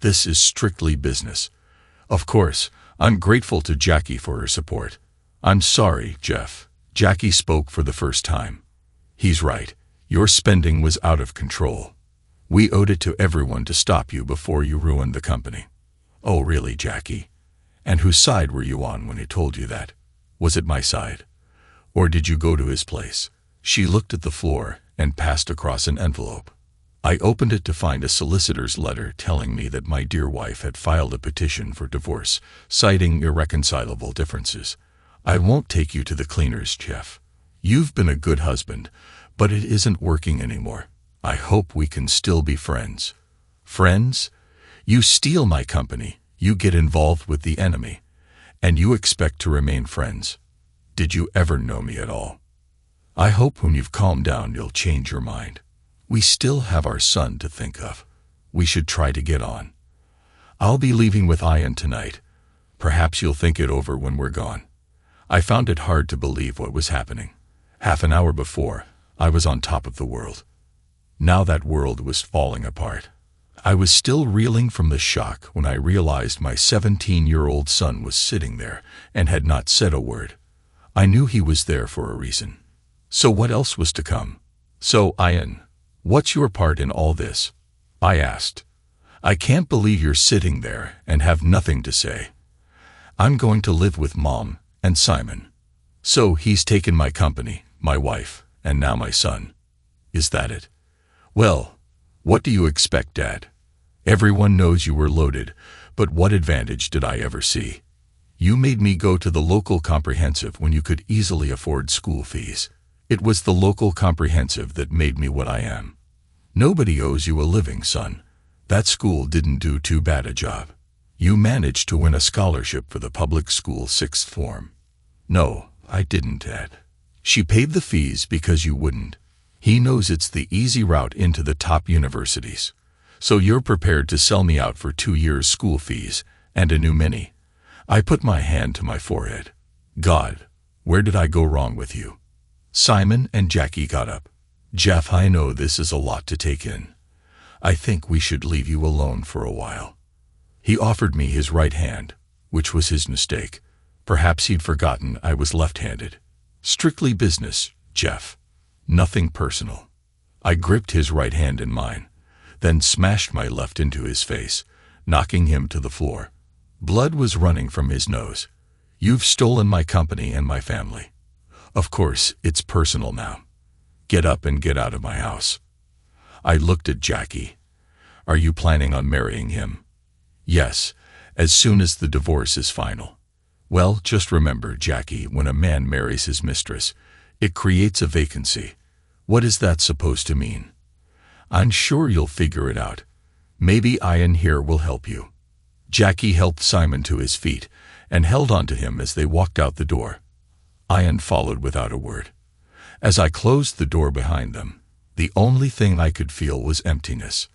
Speaker 1: This is strictly business. Of course, I'm grateful to Jackie for her support. I'm sorry, Jeff. Jackie spoke for the first time. He's right. Your spending was out of control. We owed it to everyone to stop you before you ruined the company. Oh, really, Jackie? And whose side were you on when he told you that? Was it my side? Or did you go to his place? She looked at the floor and passed across an envelope. I opened it to find a solicitor's letter telling me that my dear wife had filed a petition for divorce, citing irreconcilable differences. I won't take you to the cleaners, Jeff. You've been a good husband, but it isn't working anymore. I hope we can still be friends. Friends? You steal my company, you get involved with the enemy, and you expect to remain friends. Did you ever know me at all? I hope when you've calmed down you'll change your mind. We still have our son to think of. We should try to get on. I'll be leaving with Ian tonight. Perhaps you'll think it over when we're gone. I found it hard to believe what was happening. Half an hour before, I was on top of the world. Now that world was falling apart. I was still reeling from the shock when I realized my 17-year-old son was sitting there and had not said a word. I knew he was there for a reason. So what else was to come? So, Ian, what's your part in all this? I asked. I can't believe you're sitting there and have nothing to say. I'm going to live with Mom and Simon. So he's taken my company, my wife, and now my son. Is that it? Well, what do you expect, Dad? Everyone knows you were loaded, but what advantage did I ever see? You made me go to the local comprehensive when you could easily afford school fees. It was the local comprehensive that made me what I am. Nobody owes you a living, son. That school didn't do too bad a job. You managed to win a scholarship for the public school 6th form. No, I didn't, Dad. She paid the fees because you wouldn't. He knows it's the easy route into the top universities. So you're prepared to sell me out for 2 years' school fees and a new Mini. I put my hand to my forehead. God, where did I go wrong with you? Simon and Jackie got up. Jeff, I know this is a lot to take in. I think we should leave you alone for a while. He offered me his right hand, which was his mistake. Perhaps he'd forgotten I was left-handed. Strictly business, Jeff. Nothing personal. I gripped his right hand in mine, then smashed my left into his face, knocking him to the floor. Blood was running from his nose. You've stolen my company and my family. Of course, it's personal now. Get up and get out of my house. I looked at Jackie. Are you planning on marrying him? Yes, as soon as the divorce is final. Well, just remember, Jackie, when a man marries his mistress, it creates a vacancy. What is that supposed to mean? I'm sure you'll figure it out. Maybe Ian here will help you. Jackie helped Simon to his feet and held on to him as they walked out the door. Ian followed without a word. As I closed the door behind them, the only thing I could feel was emptiness.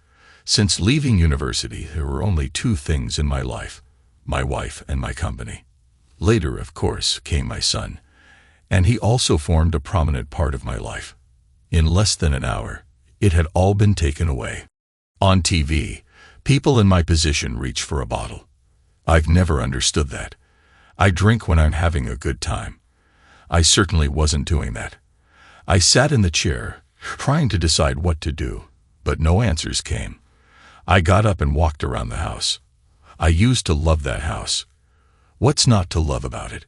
Speaker 1: Since leaving university, there were only 2 things in my life, my wife and my company. Later, of course, came my son, and he also formed a prominent part of my life. In less than an hour, it had all been taken away. On TV, people in my position reach for a bottle. I've never understood that. I drink when I'm having a good time. I certainly wasn't doing that. I sat in the chair, trying to decide what to do, but no answers came. I got up and walked around the house. I used to love that house. What's not to love about it?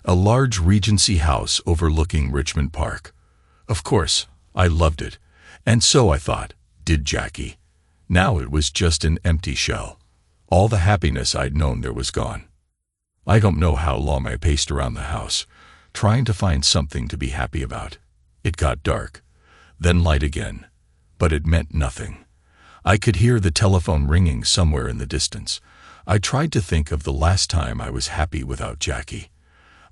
Speaker 1: A large Regency house overlooking Richmond Park. Of course, I loved it, and so I thought, did Jackie. Now it was just an empty shell. All the happiness I'd known there was gone. I don't know how long I paced around the house, trying to find something to be happy about. It got dark, then light again, but it meant nothing. I could hear the telephone ringing somewhere in the distance. I tried to think of the last time I was happy without Jackie.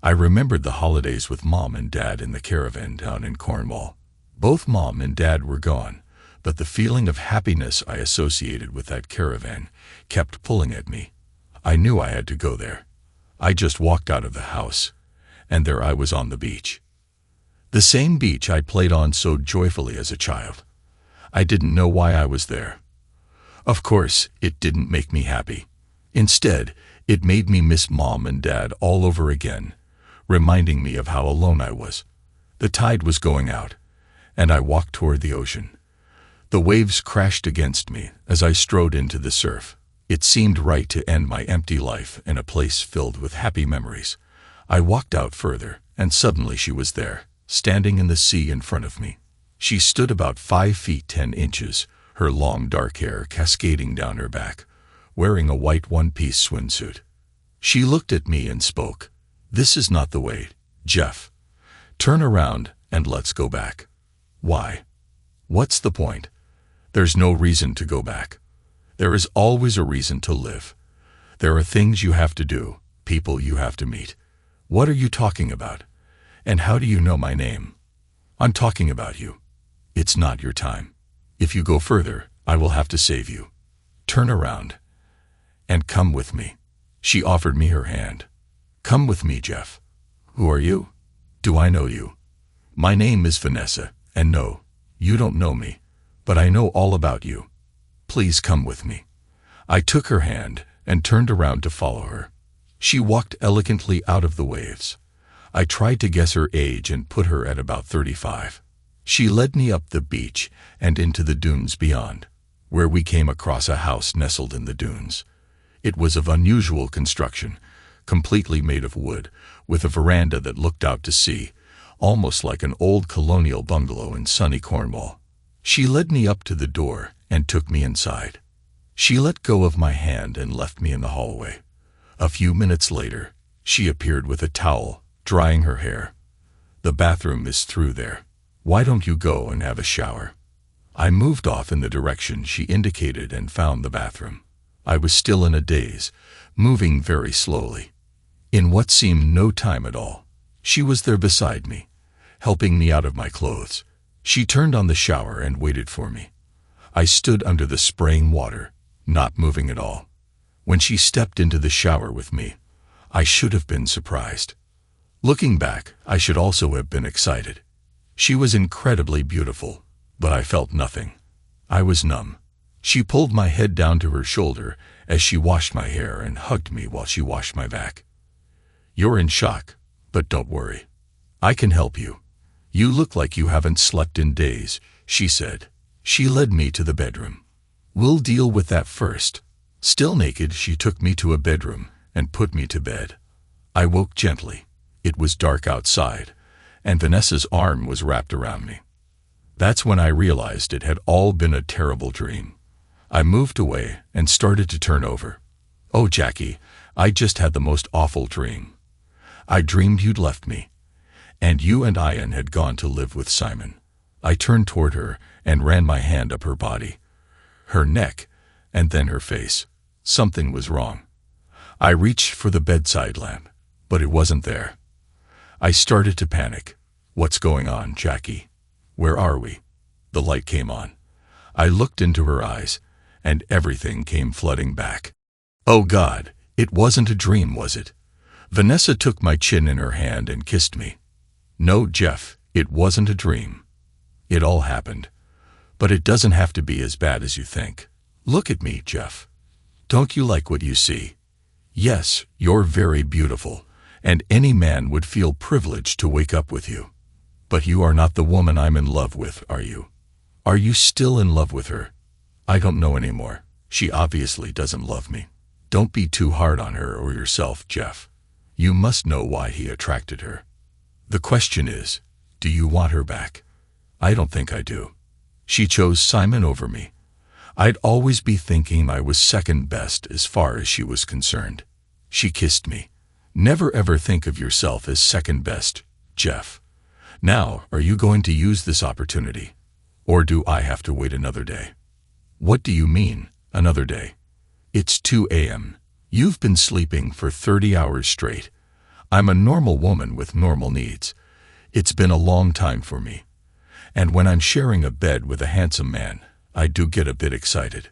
Speaker 1: I remembered the holidays with Mom and Dad in the caravan down in Cornwall. Both Mom and Dad were gone, but the feeling of happiness I associated with that caravan kept pulling at me. I knew I had to go there. I just walked out of the house, and there I was on the beach. The same beach I'd played on so joyfully as a child. I didn't know why I was there. Of course, it didn't make me happy. Instead, it made me miss Mom and Dad all over again, reminding me of how alone I was. The tide was going out, and I walked toward the ocean. The waves crashed against me as I strode into the surf. It seemed right to end my empty life in a place filled with happy memories. I walked out further, and suddenly she was there, standing in the sea in front of me. She stood about 5 feet 10 inches, her long dark hair cascading down her back, wearing a white one-piece swimsuit. She looked at me and spoke. "This is not the way, Jeff. Turn around and let's go back." "Why? What's the point? There's no reason to go back. There is always a reason to live. There are things you have to do, people you have to meet." "What are you talking about? And how do you know my name?" "I'm talking about you. It's not your time. If you go further, I will have to save you. Turn around and come with me." She offered me her hand. "Come with me, Jeff." "Who are you? Do I know you?" "My name is Vanessa, and no, you don't know me, but I know all about you. Please come with me." I took her hand and turned around to follow her. She walked elegantly out of the waves. I tried to guess her age and put her at about 35. She led me up the beach and into the dunes beyond, where we came across a house nestled in the dunes. It was of unusual construction, completely made of wood, with a veranda that looked out to sea, almost like an old colonial bungalow in sunny Cornwall. She led me up to the door and took me inside. She let go of my hand and left me in the hallway. A few minutes later, she appeared with a towel, drying her hair. "The bathroom is through there. Why don't you go and have a shower?" I moved off in the direction she indicated and found the bathroom. I was still in a daze, moving very slowly. In what seemed no time at all, she was there beside me, helping me out of my clothes. She turned on the shower and waited for me. I stood under the spraying water, not moving at all. When she stepped into the shower with me, I should have been surprised. Looking back, I should also have been excited. She was incredibly beautiful, but I felt nothing. I was numb. She pulled my head down to her shoulder as she washed my hair and hugged me while she washed my back. "You're in shock, but don't worry. I can help you. You look like you haven't slept in days," she said. She led me to the bedroom. "We'll deal with that first." Still naked, she took me to a bedroom and put me to bed. I woke gently. It was dark outside, and Vanessa's arm was wrapped around me. That's when I realized it had all been a terrible dream. I moved away and started to turn over. "Oh, Jackie, I just had the most awful dream. I dreamed you'd left me, and you and Ian had gone to live with Simon." I turned toward her and ran my hand up her body, her neck, and then her face. Something was wrong. I reached for the bedside lamp, but it wasn't there. I started to panic. "What's going on, Jackie? Where are we?" The light came on. I looked into her eyes, and everything came flooding back. Oh God, it wasn't a dream, was it? Vanessa took my chin in her hand and kissed me. "No, Jeff, it wasn't a dream. It all happened. But it doesn't have to be as bad as you think. Look at me, Jeff. Don't you like what you see? Yes, you're very beautiful, and any man would feel privileged to wake up with you. But you are not the woman I'm in love with, are you? Are you still in love with her?" "I don't know anymore. She obviously doesn't love me." "Don't be too hard on her or yourself, Jeff. You must know why he attracted her. The question is, do you want her back?" "I don't think I do. She chose Simon over me. I'd always be thinking I was second best as far as she was concerned." She kissed me. "Never ever think of yourself as second best, Jeff. Now, are you going to use this opportunity? Or do I have to wait another day?" "What do you mean, another day? It's 2 a.m. You've been sleeping for 30 hours straight. I'm a normal woman with normal needs. It's been a long time for me. And when I'm sharing a bed with a handsome man, I do get a bit excited.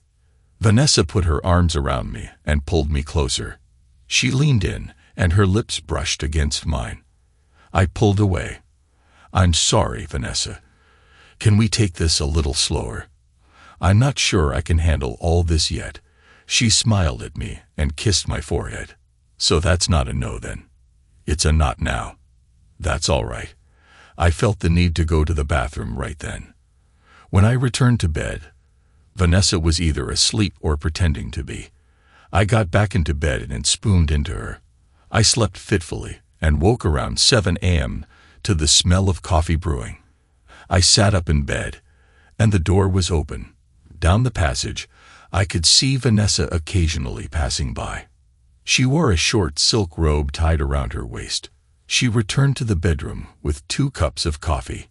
Speaker 1: Vanessa put her arms around me and pulled me closer. She leaned in, and her lips brushed against mine. I pulled away. "I'm sorry, Vanessa. Can we take this a little slower? I'm not sure I can handle all this yet." She smiled at me and kissed my forehead. "So that's not a no then. It's a not now." "That's all right." I felt the need to go to the bathroom right then. When I returned to bed, Vanessa was either asleep or pretending to be. I got back into bed and spooned into her. I slept fitfully and woke around 7 a.m. to the smell of coffee brewing. I sat up in bed, and the door was open. Down the passage, I could see Vanessa occasionally passing by. She wore a short silk robe tied around her waist. She returned to the bedroom with 2 cups of coffee.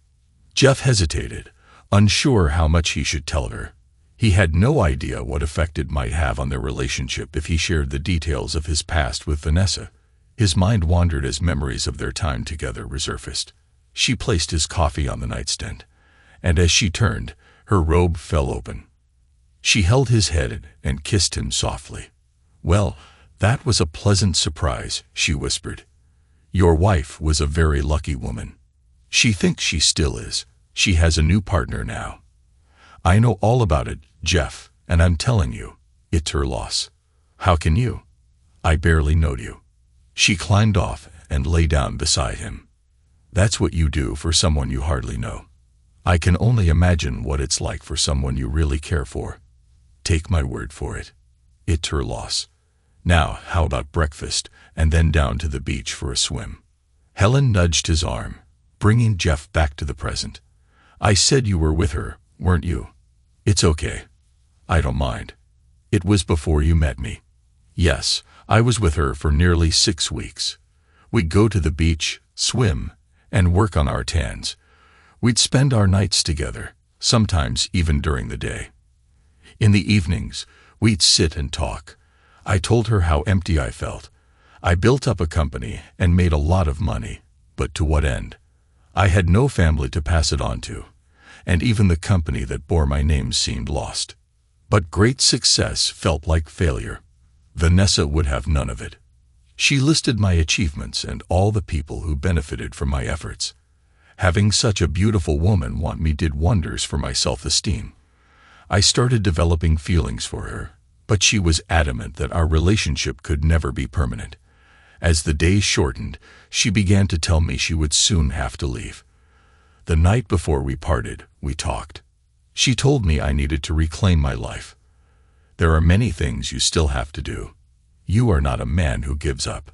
Speaker 1: Jeff hesitated, unsure how much he should tell her. He had no idea what effect it might have on their relationship if he shared the details of his past with Vanessa. His mind wandered as memories of their time together resurfaced. She placed his coffee on the nightstand, and as she turned, her robe fell open. She held his head and kissed him softly. "Well, that was a pleasant surprise," she whispered. "Your wife was a very lucky woman. She thinks she still is. She has a new partner now." "I know all about it, Jeff, and I'm telling you, it's her loss." "How can you? I barely know you." She climbed off and lay down beside him. "That's what you do for someone you hardly know. I can only imagine what it's like for someone you really care for. Take my word for it. It's her loss. Now, how about breakfast and then down to the beach for a swim?" Helen nudged his arm, bringing Jeff back to the present. "I said you were with her, weren't you?" "It's okay. I don't mind. It was before you met me." "Yes, I was with her for nearly 6 weeks. We'd go to the beach, swim, and work on our tans. We'd spend our nights together, sometimes even during the day. In the evenings, we'd sit and talk. I told her how empty I felt. I built up a company and made a lot of money, but to what end? I had no family to pass it on to, and even the company that bore my name seemed lost. But great success felt like failure. Vanessa would have none of it. She listed my achievements and all the people who benefited from my efforts. Having such a beautiful woman want me did wonders for my self-esteem. I started developing feelings for her, but she was adamant that our relationship could never be permanent. As the days shortened, she began to tell me she would soon have to leave. The night before we parted, we talked. She told me I needed to reclaim my life. "There are many things you still have to do. You are not a man who gives up.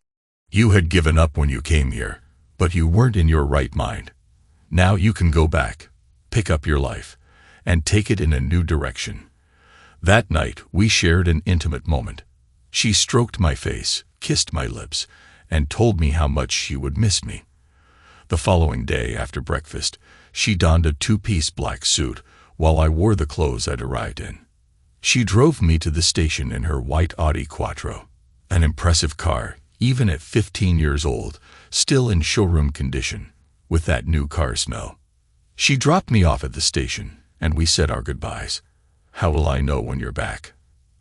Speaker 1: You had given up when you came here, but you weren't in your right mind. Now you can go back, pick up your life, and take it in a new direction." That night, we shared an intimate moment. She stroked my face, kissed my lips, and told me how much she would miss me. The following day, after breakfast, she donned a 2-piece black suit while I wore the clothes I'd arrived in. She drove me to the station in her white Audi Quattro, an impressive car, even at 15 years old, still in showroom condition, with that new car smell. She dropped me off at the station, and we said our goodbyes. "How will I know when you're back?"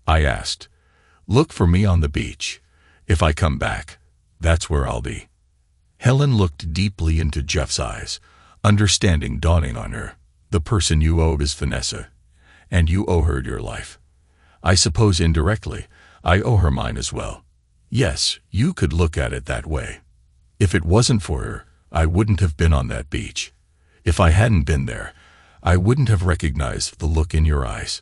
Speaker 1: I asked. "Look for me on the beach. If I come back, that's where I'll be." Helen looked deeply into Jeff's eyes, understanding dawning on her. "The person you owe is Vanessa, and you owe her your life. I suppose indirectly, I owe her mine as well. Yes, you could look at it that way. If it wasn't for her, I wouldn't have been on that beach. If I hadn't been there, I wouldn't have recognized the look in your eyes.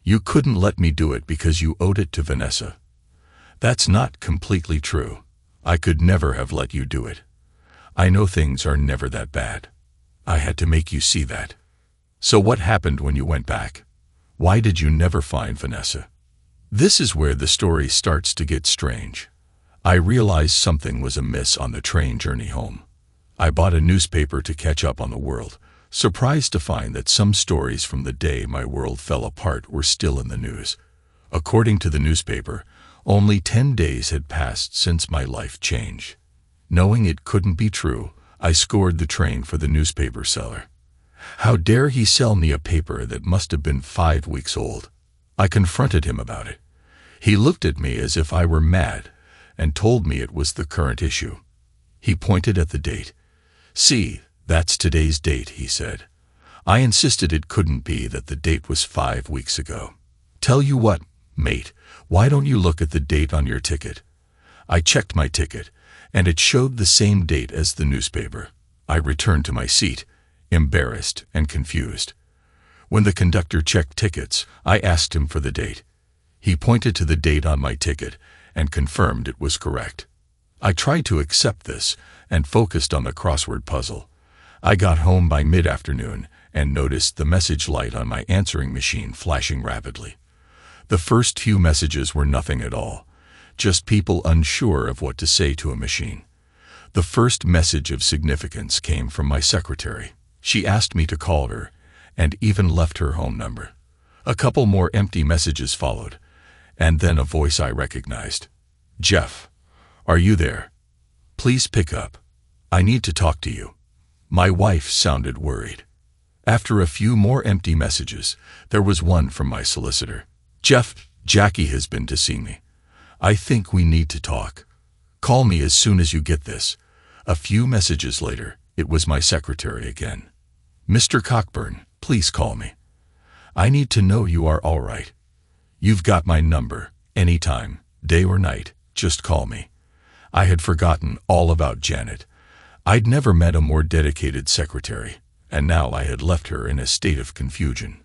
Speaker 1: You couldn't let me do it because you owed it to Vanessa. That's not completely true. I could never have let you do it. I know things are never that bad. I had to make you see that. So what happened when you went back? Why did you never find Vanessa?" This is where the story starts to get strange. I realized something was amiss on the train journey home. I bought a newspaper to catch up on the world, surprised to find that some stories from the day my world fell apart were still in the news. According to the newspaper, only 10 days had passed since my life changed. Knowing it couldn't be true, I scored the train for the newspaper seller. How dare he sell me a paper that must have been 5 weeks old? I confronted him about it. He looked at me as if I were mad and told me it was the current issue. He pointed at the date. "See, that's today's date," he said. I insisted it couldn't be, that the date was 5 weeks ago. "Tell you what, mate, why don't you look at the date on your ticket?" I checked my ticket, and it showed the same date as the newspaper. I returned to my seat, embarrassed and confused. When the conductor checked tickets, I asked him for the date. He pointed to the date on my ticket and confirmed it was correct. I tried to accept this and focused on the crossword puzzle. I got home by mid-afternoon and noticed the message light on my answering machine flashing rapidly. The first few messages were nothing at all, just people unsure of what to say to a machine. The first message of significance came from my secretary. She asked me to call her and even left her home number. A couple more empty messages followed, and then a voice I recognized. "Jeff, are you there? Please pick up. I need to talk to you." My wife sounded worried. After a few more empty messages, there was one from my solicitor. "Jeff, Jackie has been to see me. I think we need to talk. Call me as soon as you get this." A few messages later, it was my secretary again. "Mr. Cockburn, please call me. I need to know you are all right. You've got my number. Anytime, day or night, just call me." I had forgotten all about Janet. I'd never met a more dedicated secretary, and now I had left her in a state of confusion.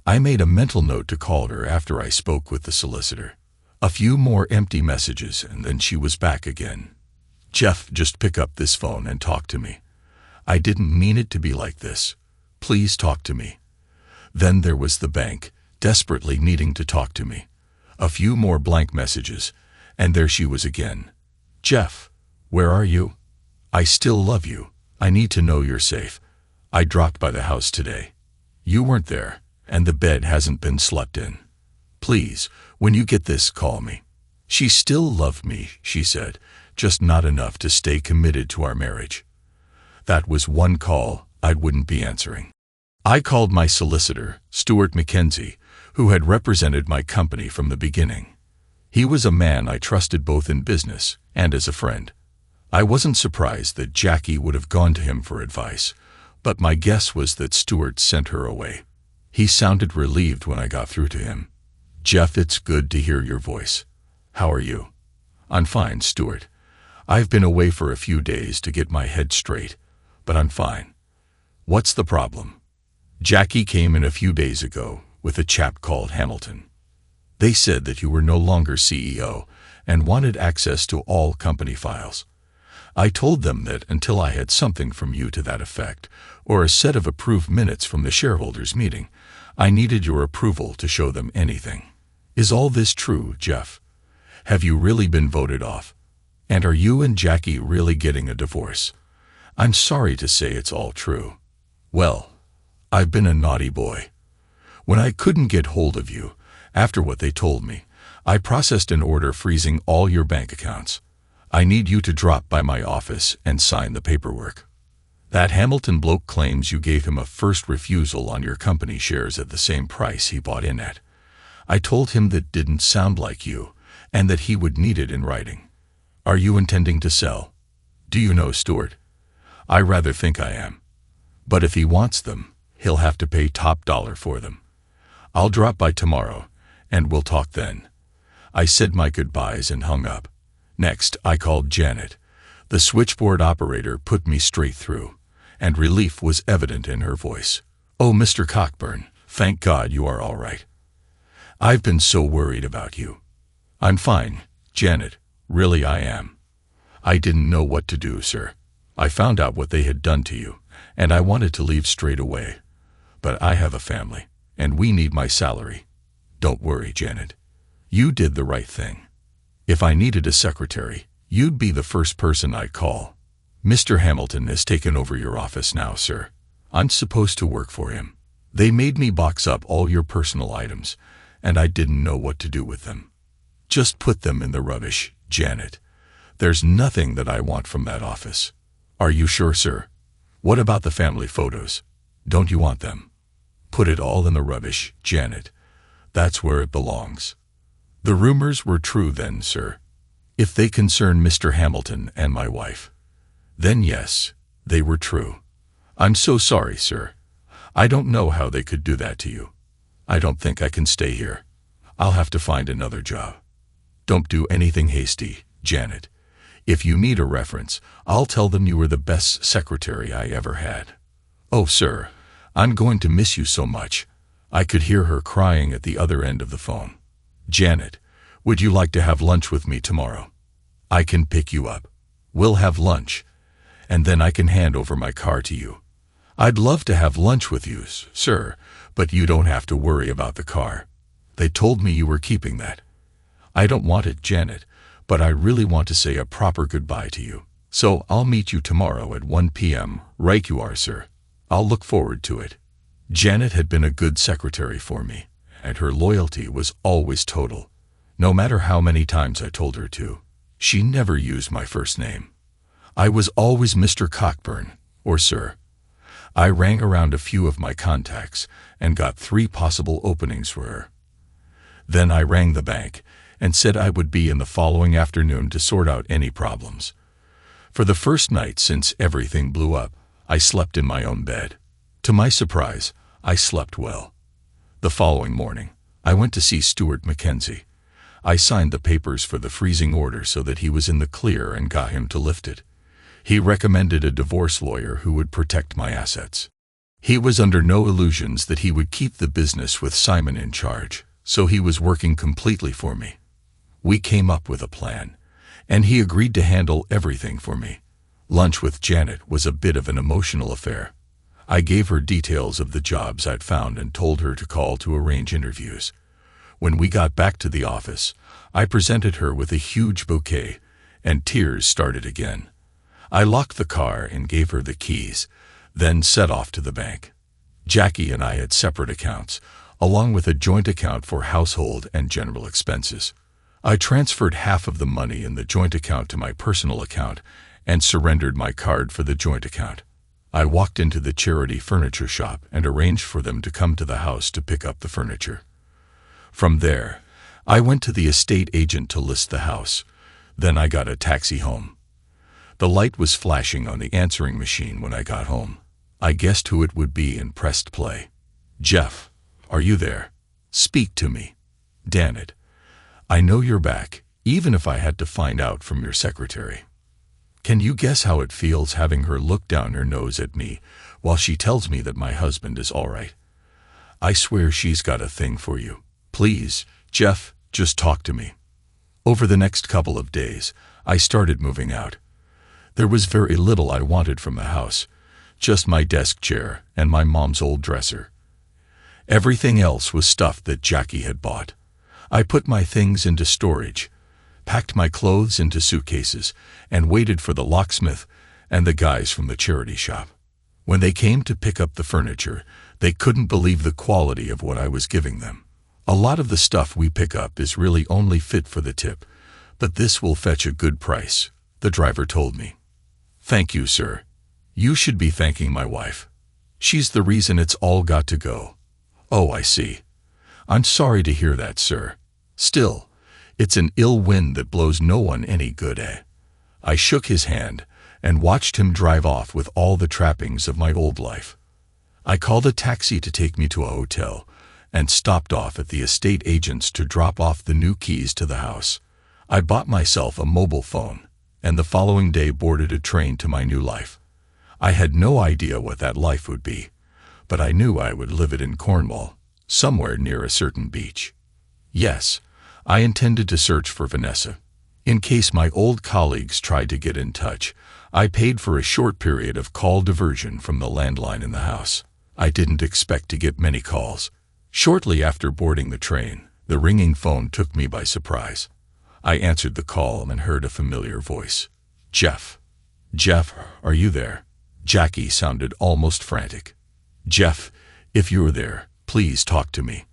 Speaker 1: I made a mental note to call her after I spoke with the solicitor. A few more empty messages, and then she was back again. "Jeff, just pick up this phone and talk to me. I didn't mean it to be like this. Please talk to me." Then there was the bank, desperately needing to talk to me. A few more blank messages, and there she was again. "Jeff, where are you? I still love you. I need to know you're safe. I dropped by the house today. You weren't there, and the bed hasn't been slept in. Please, when you get this, call me." She still loved me, she said, just not enough to stay committed to our marriage. That was one call I wouldn't be answering. I called my solicitor, Stuart Mackenzie, who had represented my company from the beginning. He was a man I trusted both in business and as a friend. I wasn't surprised that Jackie would have gone to him for advice, but my guess was that Stuart sent her away. He sounded relieved when I got through to him. "Jeff, it's good to hear your voice. How are you?" "I'm fine, Stuart. I've been away for a few days to get my head straight, but I'm fine." "What's the problem?" "Jackie came in a few days ago with a chap called Hamilton. They said that you were no longer CEO and wanted access to all company files. I told them that until I had something from you to that effect, or a set of approved minutes from the shareholders' meeting, I needed your approval to show them anything. Is all this true, Jeff? Have you really been voted off? And are you and Jackie really getting a divorce?" "I'm sorry to say it's all true." "Well, I've been a naughty boy. When I couldn't get hold of you, after what they told me, I processed an order freezing all your bank accounts. I need you to drop by my office and sign the paperwork. That Hamilton bloke claims you gave him a first refusal on your company shares at the same price he bought in at. I told him that didn't sound like you, and that he would need it in writing. Are you intending to sell? Do you know Stuart? I rather think I am. But if he wants them, he'll have to pay top dollar for them. I'll drop by tomorrow, and we'll talk then." I said my goodbyes and hung up. Next, I called Janet. The switchboard operator put me straight through, and relief was evident in her voice. "Oh, Mr. Cockburn, thank God you are all right. I've been so worried about you." "I'm fine, Janet, really I am. I didn't know what to do, sir. I found out what they had done to you, and I wanted to leave straight away. But I have a family, and we need my salary. Don't worry, Janet. You did the right thing. If I needed a secretary, you'd be the first person I'd call. Mr. Hamilton has taken over your office now, sir. I'm supposed to work for him. They made me box up all your personal items, and I didn't know what to do with them. Just put them in the rubbish, Janet. There's nothing that I want from that office." "Are you sure, sir? What about the family photos? Don't you want them?" "Put it all in the rubbish, Janet. That's where it belongs. The rumors were true then, sir. If they concern Mr. Hamilton and my wife, then yes, they were true. I'm so sorry, sir. I don't know how they could do that to you. I don't think I can stay here. I'll have to find another job. Don't do anything hasty, Janet. If you need a reference, I'll tell them you were the best secretary I ever had. Oh, sir, I'm going to miss you so much. I could hear her crying at the other end of the phone. Janet, would you like to have lunch with me tomorrow? I can pick you up. We'll have lunch, and then I can hand over my car to you. I'd love to have lunch with you, sir, but you don't have to worry about the car. They told me you were keeping that. I don't want it, Janet, but I really want to say a proper goodbye to you. So I'll meet you tomorrow at 1 p.m. Right you are, sir. I'll look forward to it. Janet had been a good secretary for me, and her loyalty was always total. No matter how many times I told her to, she never used my first name. I was always Mr. Cockburn, or sir. I rang around a few of my contacts and got 3 possible openings for her. Then I rang the bank and said I would be in the following afternoon to sort out any problems. For the first night since everything blew up, I slept in my own bed. To my surprise, I slept well. The following morning, I went to see Stuart Mackenzie. I signed the papers for the freezing order so that he was in the clear and got him to lift it. He recommended a divorce lawyer who would protect my assets. He was under no illusions that he would keep the business with Simon in charge, so he was working completely for me. We came up with a plan, and he agreed to handle everything for me. Lunch with Janet was a bit of an emotional affair. I gave her details of the jobs I'd found and told her to call to arrange interviews. When we got back to the office, I presented her with a huge bouquet, and tears started again. I locked the car and gave her the keys, then set off to the bank. Jackie and I had separate accounts, along with a joint account for household and general expenses. I transferred half of the money in the joint account to my personal account and surrendered my card for the joint account. I walked into the charity furniture shop and arranged for them to come to the house to pick up the furniture. From there, I went to the estate agent to list the house. Then I got a taxi home. The light was flashing on the answering machine when I got home. I guessed who it would be and pressed play. Jeff, are you there? Speak to me. Damn it. I know you're back, even if I had to find out from your secretary. Can you guess how it feels having her look down her nose at me while she tells me that my husband is all right? I swear she's got a thing for you. Please, Jeff, just talk to me. Over the next couple of days, I started moving out. There was very little I wanted from the house, just my desk chair and my mom's old dresser. Everything else was stuff that Jackie had bought. I put my things into storage, packed my clothes into suitcases, and waited for the locksmith and the guys from the charity shop. When they came to pick up the furniture, they couldn't believe the quality of what I was giving them. A lot of the stuff we pick up is really only fit for the tip, but this will fetch a good price, the driver told me. Thank you, sir. You should be thanking my wife. She's the reason it's all got to go. Oh, I see. I'm sorry to hear that, sir. Still, it's an ill wind that blows no one any good, eh? I shook his hand and watched him drive off with all the trappings of my old life. I called a taxi to take me to a hotel and stopped off at the estate agent's to drop off the new keys to the house. I bought myself a mobile phone, and the following day boarded a train to my new life. I had no idea what that life would be, but I knew I would live it in Cornwall, somewhere near a certain beach. Yes, I intended to search for Vanessa. In case my old colleagues tried to get in touch, I paid for a short period of call diversion from the landline in the house. I didn't expect to get many calls. Shortly after boarding the train, the ringing phone took me by surprise. I answered the call and heard a familiar voice. Jeff. Jeff, are you there? Jackie sounded almost frantic. Jeff, if you're there, please talk to me.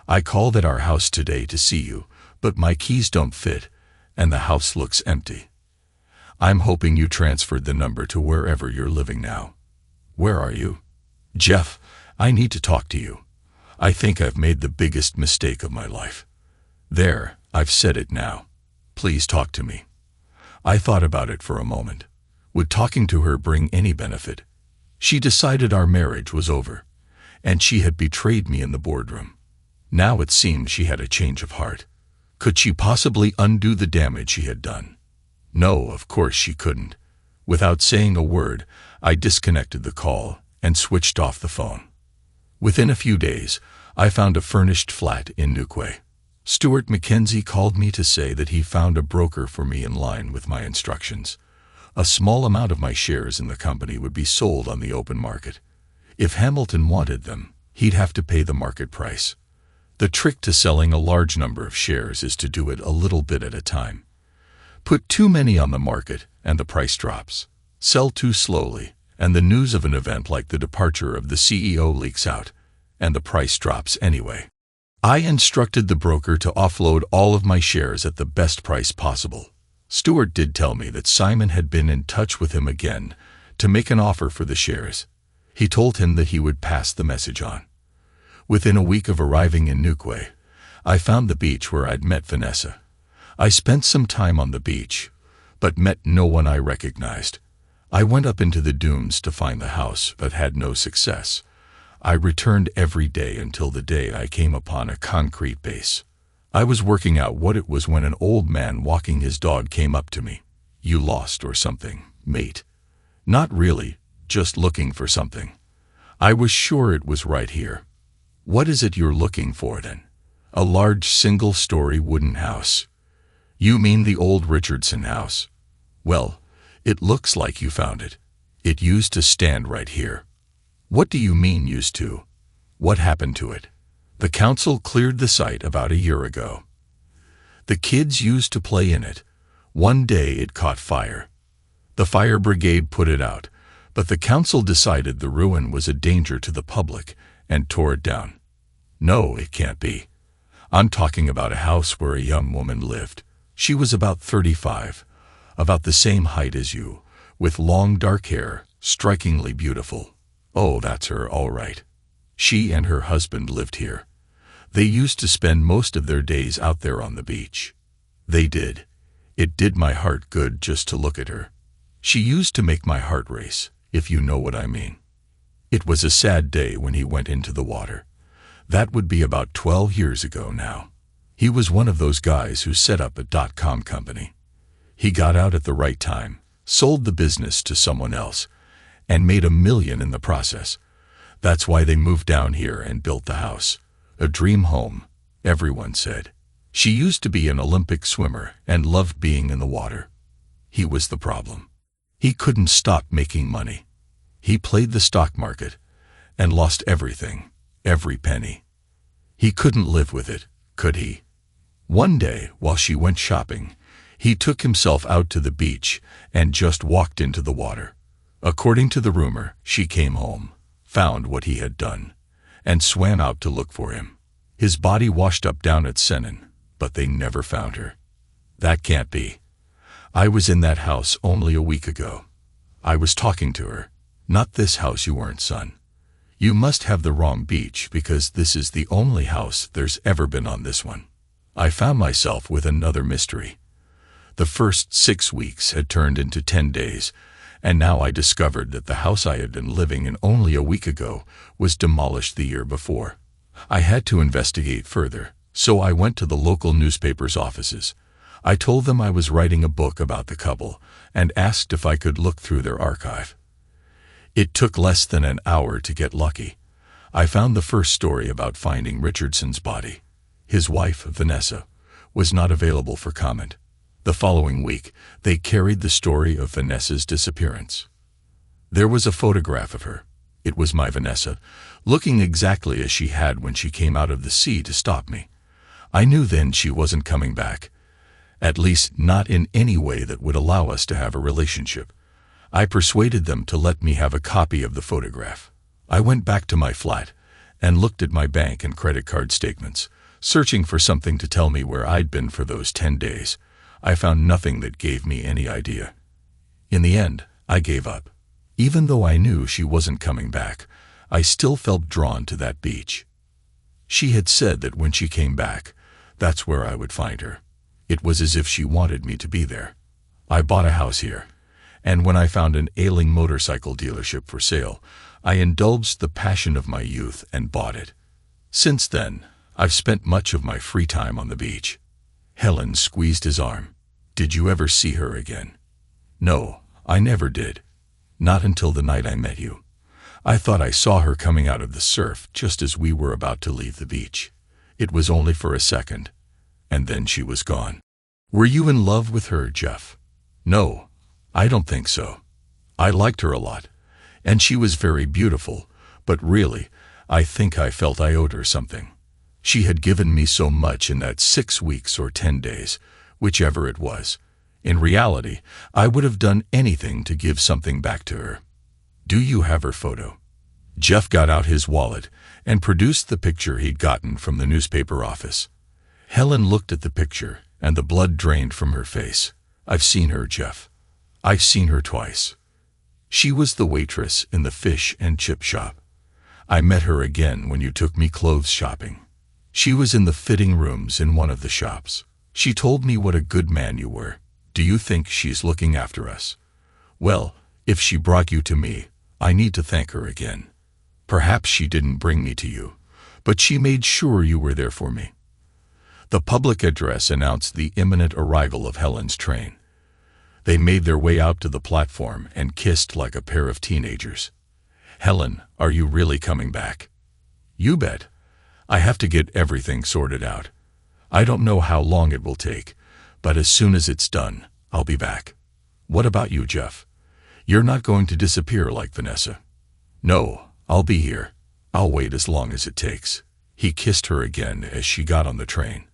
Speaker 1: I called at our house today to see you, but my keys don't fit, and the house looks empty. I'm hoping you transferred the number to wherever you're living now. Where are you? Jeff, I need to talk to you. I think I've made the biggest mistake of my life. There, I've said it now. Please talk to me. I thought about it for a moment. Would talking to her bring any benefit? She decided our marriage was over, and she had betrayed me in the boardroom. Now it seemed she had a change of heart. Could she possibly undo the damage she had done? No, of course she couldn't. Without saying a word, I disconnected the call and switched off the phone. Within a few days, I found a furnished flat in Newquay. Stuart Mackenzie called me to say that he found a broker for me in line with my instructions. A small amount of my shares in the company would be sold on the open market. If Hamilton wanted them, he'd have to pay the market price. The trick to selling a large number of shares is to do it a little bit at a time. Put too many on the market and the price drops. Sell too slowly, and the news of an event like the departure of the CEO leaks out, and the price drops anyway. I instructed the broker to offload all of my shares at the best price possible. Stuart did tell me that Simon had been in touch with him again to make an offer for the shares. He told him that he would pass the message on. Within a week of arriving in Newquay, I found the beach where I'd met Vanessa. I spent some time on the beach, but met no one I recognized. I went up into the dunes to find the house, but had no success. I returned every day until the day I came upon a concrete base. I was working out what it was when an old man walking his dog came up to me. "You lost or something, mate?" "Not really, just looking for something." I was sure it was right here. "What is it you're looking for then?" "A large single-story wooden house." "You mean the old Richardson house?" "Well, it looks like you found it. It used to stand right here." "What do you mean used to? What happened to it?" "The council cleared the site about a year ago. The kids used to play in it. One day it caught fire. The fire brigade put it out, but the council decided the ruin was a danger to the public and tore it down." "No, it can't be. I'm talking about a house where a young woman lived. She was about 35, about the same height as you, with long dark hair, strikingly beautiful." "Oh, that's her, all right. She and her husband lived here. They used to spend most of their days out there on the beach." "They did. It did my heart good just to look at her. She used to make my heart race, if you know what I mean." It was a sad day when he went into the water. That would be about 12 years ago now. He was one of those guys who set up a .com company. He got out at the right time, sold the business to someone else, and made $1 million in the process. That's why they moved down here and built the house. A dream home, everyone said. She used to be an Olympic swimmer and loved being in the water. He was the problem. He couldn't stop making money. He played the stock market and lost everything, every penny. He couldn't live with it, could he? One day, while she went shopping, he took himself out to the beach and just walked into the water. According to the rumor, she came home, found what he had done, and swam out to look for him. His body washed up down at Senon, but they never found her. That can't be. I was in that house only a week ago. I was talking to her. Not this house you weren't, son. You must have the wrong beach because this is the only house there's ever been on this one. I found myself with another mystery. The first 6 weeks had turned into 10 days, and now I discovered that the house I had been living in only a week ago was demolished the year before. I had to investigate further, so I went to the local newspaper's offices. I told them I was writing a book about the couple and asked if I could look through their archive. It took less than an hour to get lucky. I found the first story about finding Richardson's body. His wife, Vanessa, was not available for comment. The following week, they carried the story of Vanessa's disappearance. There was a photograph of her. It was my Vanessa, looking exactly as she had when she came out of the sea to stop me. I knew then she wasn't coming back, at least not in any way that would allow us to have a relationship. I persuaded them to let me have a copy of the photograph. I went back to my flat and looked at my bank and credit card statements, searching for something to tell me where I'd been for those 10 days. I found nothing that gave me any idea. In the end, I gave up. Even though I knew she wasn't coming back, I still felt drawn to that beach. She had said that when she came back, that's where I would find her. It was as if she wanted me to be there. I bought a house here, and when I found an ailing motorcycle dealership for sale, I indulged the passion of my youth and bought it. Since then, I've spent much of my free time on the beach." Helen squeezed his arm. "Did you ever see her again?" "No, I never did. Not until the night I met you. I thought I saw her coming out of the surf just as we were about to leave the beach. It was only for a second, and then she was gone." "Were you in love with her, Jeff?" "No, I don't think so. I liked her a lot, and she was very beautiful, but really, I think I felt I owed her something. She had given me so much in that 6 weeks or 10 days, whichever it was. In reality, I would have done anything to give something back to her." "Do you have her photo?" Jeff got out his wallet and produced the picture he'd gotten from the newspaper office. Helen looked at the picture, and the blood drained from her face. "I've seen her, Jeff. I've seen her twice. She was the waitress in the fish and chip shop. I met her again when you took me clothes shopping. She was in the fitting rooms in one of the shops. She told me what a good man you were. Do you think she's looking after us? Well, if she brought you to me, I need to thank her again. Perhaps she didn't bring me to you, but she made sure you were there for me." The public address announced the imminent arrival of Helen's train. They made their way out to the platform and kissed like a pair of teenagers. "Helen, are you really coming back?" "You bet. I have to get everything sorted out. I don't know how long it will take, but as soon as it's done, I'll be back." "What about you, Jeff? You're not going to disappear like Vanessa?" "No, I'll be here. I'll wait as long as it takes." He kissed her again as she got on the train.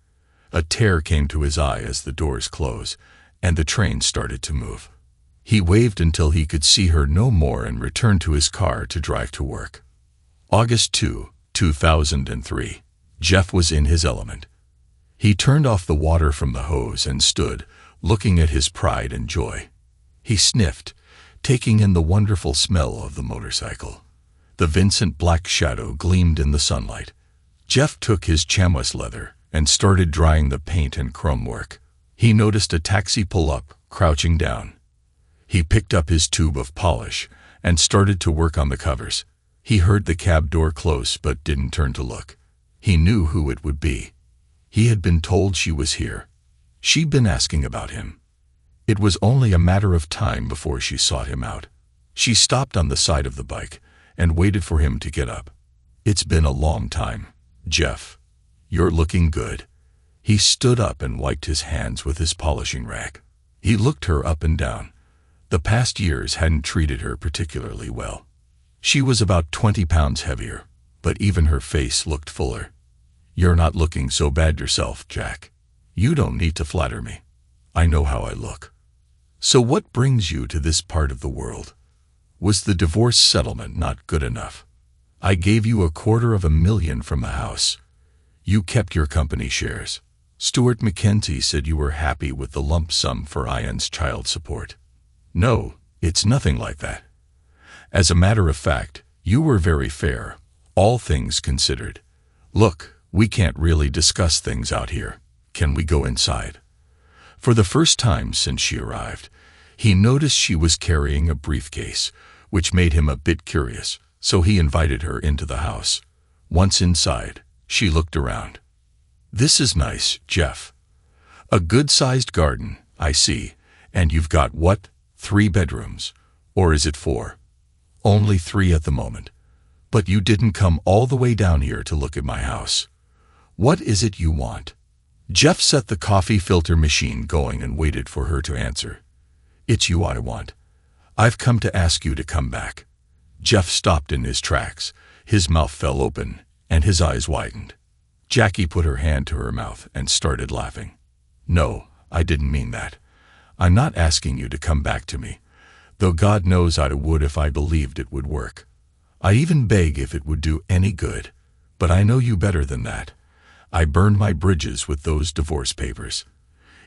Speaker 1: A tear came to his eye as the doors closed, and the train started to move. He waved until he could see her no more and returned to his car to drive to work. August 2, 2003. Jeff was in his element. He turned off the water from the hose and stood, looking at his pride and joy. He sniffed, taking in the wonderful smell of the motorcycle. The Vincent black shadow gleamed in the sunlight. Jeff took his chamois leather and started drying the paint and chrome work. He noticed a taxi pull up, crouching down. He picked up his tube of polish and started to work on the covers. He heard the cab door close but didn't turn to look. He knew who it would be. He had been told she was here. She'd been asking about him. It was only a matter of time before she sought him out. She stopped on the side of the bike and waited for him to get up. "It's been a long time, Jeff. You're looking good." He stood up and wiped his hands with his polishing rag. He looked her up and down. The past years hadn't treated her particularly well. She was about 20 pounds heavier, but even her face looked fuller. "You're not looking so bad yourself, Jack. You don't need to flatter me. I know how I look." "So what brings you to this part of the world? Was the divorce settlement not good enough? I gave you $250,000 from the house. You kept your company shares. Stuart McKenzie said you were happy with the lump sum for Ian's child support." "No, it's nothing like that. As a matter of fact, you were very fair, all things considered. Look, we can't really discuss things out here. Can we go inside?" For the first time since she arrived, he noticed she was carrying a briefcase, which made him a bit curious, so he invited her into the house. Once inside, she looked around. "This is nice, Jeff. A good-sized garden, I see, and you've got what, 3 bedrooms? Or is it 4? "Only 3 at the moment. But you didn't come all the way down here to look at my house. What is it you want?" Jeff set the coffee filter machine going and waited for her to answer. "It's you I want. I've come to ask you to come back." Jeff stopped in his tracks. His mouth fell open, and his eyes widened. Jackie put her hand to her mouth and started laughing. "No, I didn't mean that. I'm not asking you to come back to me, though God knows I would if I believed it would work. I even beg if it would do any good, but I know you better than that. I burned my bridges with those divorce papers.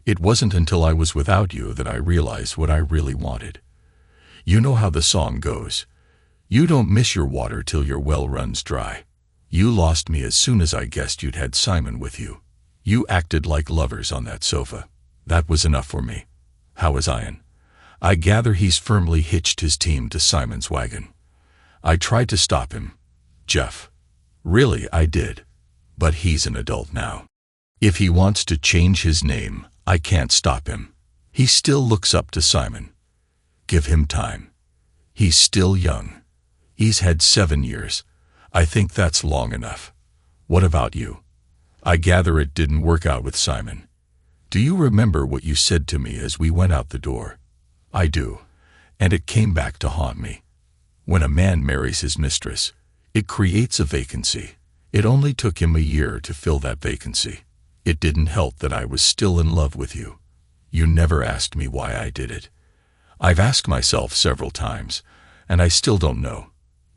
Speaker 1: It wasn't until I was without you that I realized what I really wanted. You know how the song goes. You don't miss your water till your well runs dry. You lost me as soon as I guessed you'd had Simon with you. You acted like lovers on that sofa. That was enough for me. How is Ian? I gather he's firmly hitched his team to Simon's wagon. I tried to stop him, Jeff. Really, I did. But he's an adult now. If he wants to change his name, I can't stop him. He still looks up to Simon. Give him time. He's still young. He's had 7 years. I think that's long enough. What about you? I gather it didn't work out with Simon. Do you remember what you said to me as we went out the door? I do, and it came back to haunt me. When a man marries his mistress, it creates a vacancy. It only took him a year to fill that vacancy. It didn't help that I was still in love with you. You never asked me why I did it. I've asked myself several times, and I still don't know.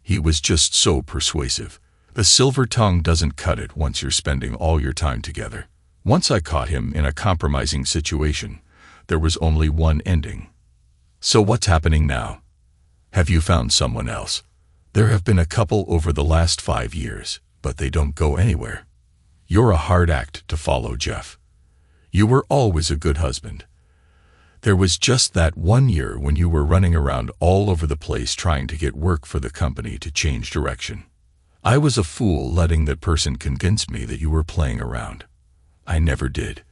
Speaker 1: He was just so persuasive. The silver tongue doesn't cut it once you're spending all your time together. Once I caught him in a compromising situation, there was only one ending. So what's happening now? Have you found someone else? There have been a couple over the last 5 years, but they don't go anywhere. You're a hard act to follow, Jeff. You were always a good husband. There was just that 1 year when you were running around all over the place trying to get work for the company to change direction. I was a fool letting that person convince me that you were playing around. I never did.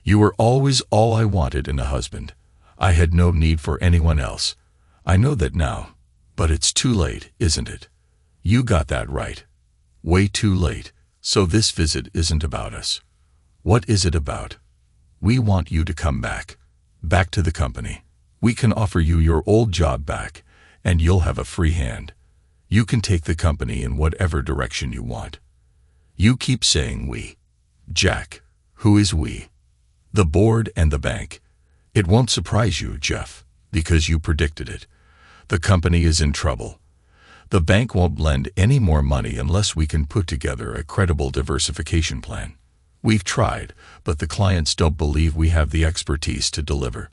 Speaker 1: You were always all I wanted in a husband. I had no need for anyone else. I know that now, but it's too late, isn't it? You got that right. Way too late. So this visit isn't about us. What is it about? We want you to come back. Back to the company. We can offer you your old job back, and you'll have a free hand. You can take the company in whatever direction you want. You keep saying we. Jack, who is we? The board and the bank. It won't surprise you, Jeff, because you predicted it. The company is in trouble. The bank won't lend any more money unless we can put together a credible diversification plan. We've tried, but the clients don't believe we have the expertise to deliver.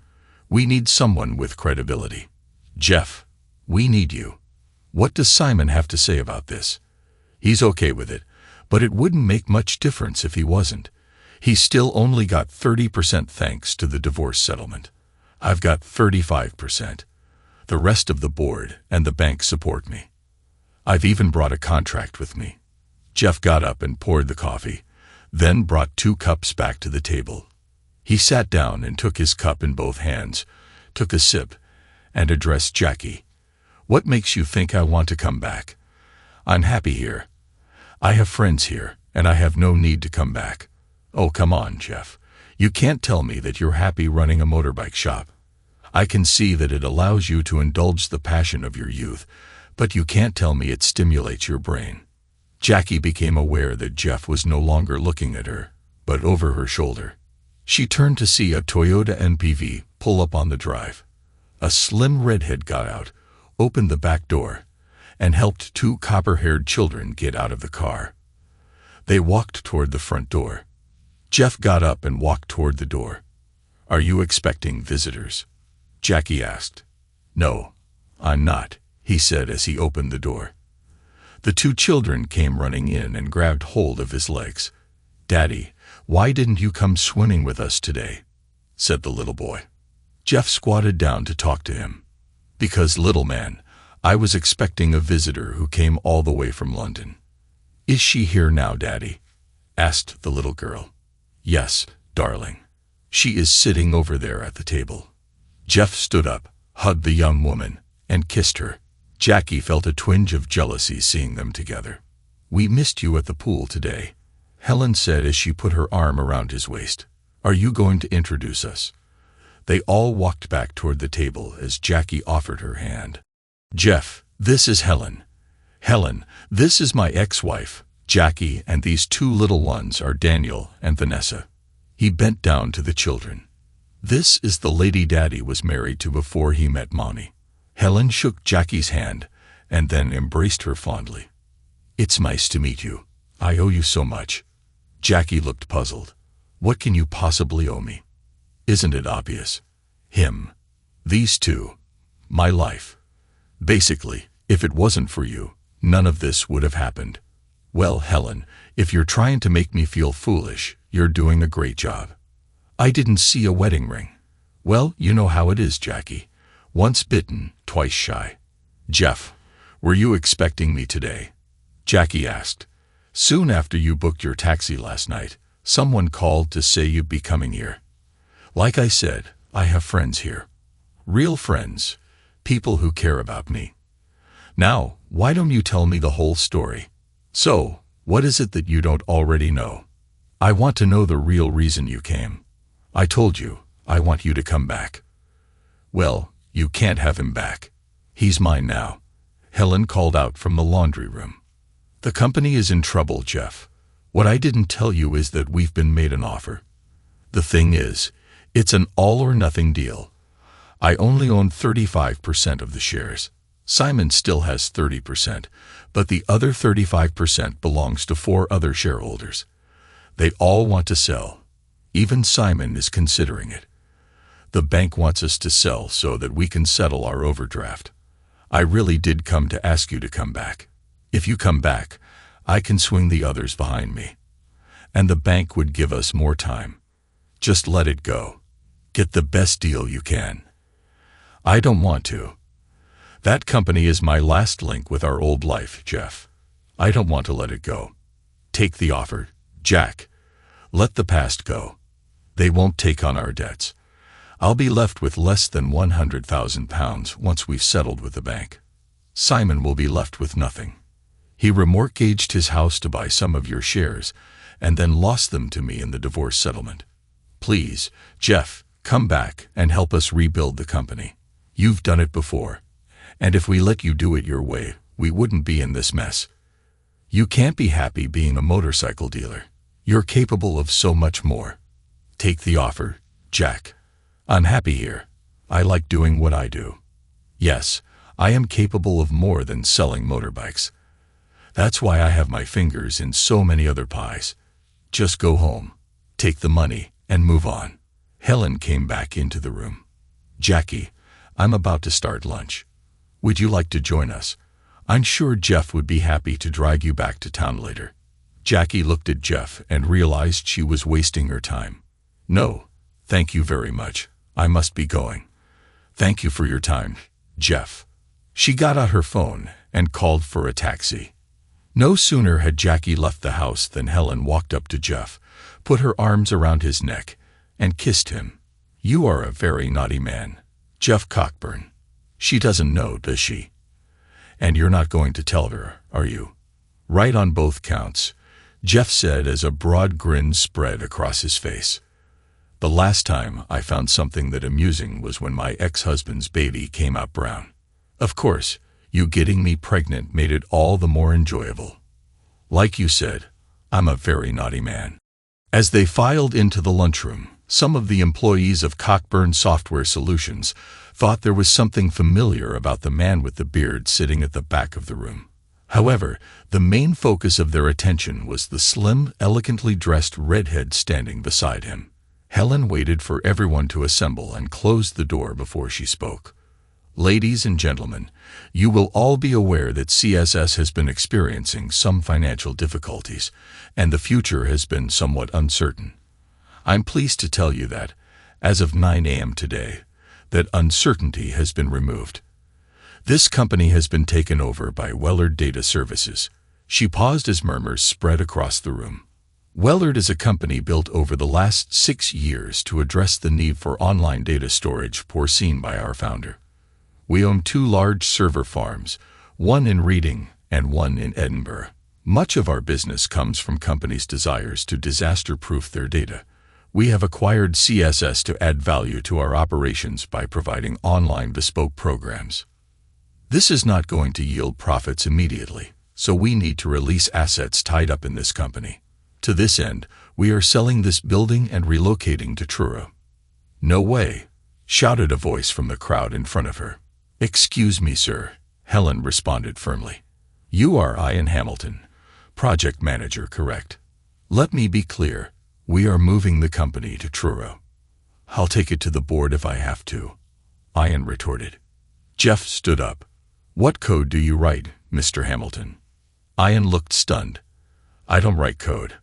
Speaker 1: We need someone with credibility. Jeff, we need you. What does Simon have to say about this? He's okay with it, but it wouldn't make much difference if he wasn't. He's still only got 30% thanks to the divorce settlement. I've got 35%. The rest of the board and the bank support me. I've even brought a contract with me. Jeff got up and poured the coffee, then brought 2 cups back to the table. He sat down and took his cup in both hands, took a sip, and addressed Jackie. What makes you think I want to come back? I'm happy here. I have friends here, and I have no need to come back. Oh, come on, Jeff. You can't tell me that you're happy running a motorbike shop. I can see that it allows you to indulge the passion of your youth, but you can't tell me it stimulates your brain. Jackie became aware that Jeff was no longer looking at her, but over her shoulder. She turned to see a Toyota NPV pull up on the drive. A slim redhead got out, opened the back door, and helped 2 copper-haired children get out of the car. They walked toward the front door. Jeff got up and walked toward the door. Are you expecting visitors? Jackie asked. No, I'm not, he said as he opened the door. The 2 children came running in and grabbed hold of his legs. Daddy, why didn't you come swimming with us today? Said the little boy. Jeff squatted down to talk to him. Because, little man, I was expecting a visitor who came all the way from London. Is she here now, Daddy? Asked the little girl. Yes, darling. She is sitting over there at the table. Jeff stood up, hugged the young woman, and kissed her. Jackie felt a twinge of jealousy seeing them together. We missed you at the pool today, Helen said as she put her arm around his waist. Are you going to introduce us? They all walked back toward the table as Jackie offered her hand. Jeff, this is Helen. Helen, this is my ex-wife, Jackie, and these 2 little ones are Daniel and Vanessa. He bent down to the children. This is the lady Daddy was married to before he met Mommy. Helen shook Jackie's hand and then embraced her fondly. It's nice to meet you. I owe you so much. Jackie looked puzzled. What can you possibly owe me? Isn't it obvious? Him. These 2. My life. Basically, if it wasn't for you, none of this would have happened. Well, Helen, if you're trying to make me feel foolish, you're doing a great job. I didn't see a wedding ring. Well, you know how it is, Jackie. Once bitten, twice shy. Jeff, were you expecting me today? Jackie asked. Soon after you booked your taxi last night, someone called to say you'd be coming here. Like I said, I have friends here. Real friends. People who care about me. Now, why don't you tell me the whole story? So, what is it that you don't already know? I want to know the real reason you came. I told you, I want you to come back. Well, you can't have him back. He's mine now. Helen called out from the laundry room. The company is in trouble, Jeff. What I didn't tell you is that we've been made an offer. The thing is, it's an all-or-nothing deal. I only own 35% of the shares. Simon still has 30%, but the other 35% belongs to 4 other shareholders. They all want to sell. Even Simon is considering it. The bank wants us to sell so that we can settle our overdraft. I really did come to ask you to come back. If you come back, I can swing the others behind me. And the bank would give us more time. Just let it go. Get the best deal you can. I don't want to. That company is my last link with our old life, Jeff. I don't want to let it go. Take the offer, Jack. Let the past go. They won't take on our debts. I'll be left with less than £100,000 once we've settled with the bank. Simon will be left with nothing. He remortgaged his house to buy some of your shares and then lost them to me in the divorce settlement. Please, Jeff, come back and help us rebuild the company. You've done it before. And if we let you do it your way, we wouldn't be in this mess. You can't be happy being a motorcycle dealer. You're capable of so much more. Take the offer, Jack. I'm happy here. I like doing what I do. Yes, I am capable of more than selling motorbikes. That's why I have my fingers in so many other pies. Just go home, take the money, and move on. Helen came back into the room. Jackie, I'm about to start lunch. Would you like to join us? I'm sure Jeff would be happy to drag you back to town later. Jackie looked at Jeff and realized she was wasting her time. No, thank you very much. I must be going. Thank you for your time, Jeff. She got out her phone and called for a taxi. No sooner had Jackie left the house than Helen walked up to Jeff, put her arms around his neck, and kissed him. You are a very naughty man, Jeff Cockburn. She doesn't know, does she? And you're not going to tell her, are you? Right on both counts, Jeff said as a broad grin spread across his face. The last time I found something that amusing was when my ex-husband's baby came out brown. Of course, you getting me pregnant made it all the more enjoyable. Like you said, I'm a very naughty man. As they filed into the lunchroom, some of the employees of Cockburn Software Solutions thought there was something familiar about the man with the beard sitting at the back of the room. However, the main focus of their attention was the slim, elegantly dressed redhead standing beside him. Helen waited for everyone to assemble and closed the door before she spoke. Ladies and gentlemen, you will all be aware that CSS has been experiencing some financial difficulties, and the future has been somewhat uncertain. I'm pleased to tell you that, as of 9 a.m. today, that uncertainty has been removed. This company has been taken over by Wellard Data Services. She paused as murmurs spread across the room. Wellard is a company built over the last 6 years to address the need for online data storage foreseen by our founder. We own 2 large server farms, one in Reading and one in Edinburgh. Much of our business comes from companies' desires to disaster-proof their data. We have acquired CSS to add value to our operations by providing online bespoke programs. This is not going to yield profits immediately, so we need to release assets tied up in this company. To this end, we are selling this building and relocating to Truro. No way, shouted a voice from the crowd in front of her. Excuse me, sir, Helen responded firmly. You are Ian Hamilton, project manager, correct? Let me be clear. We are moving the company to Truro. I'll take it to the board if I have to, Ian retorted. Jeff stood up. What code do you write, Mr. Hamilton? Ian looked stunned. I don't write code.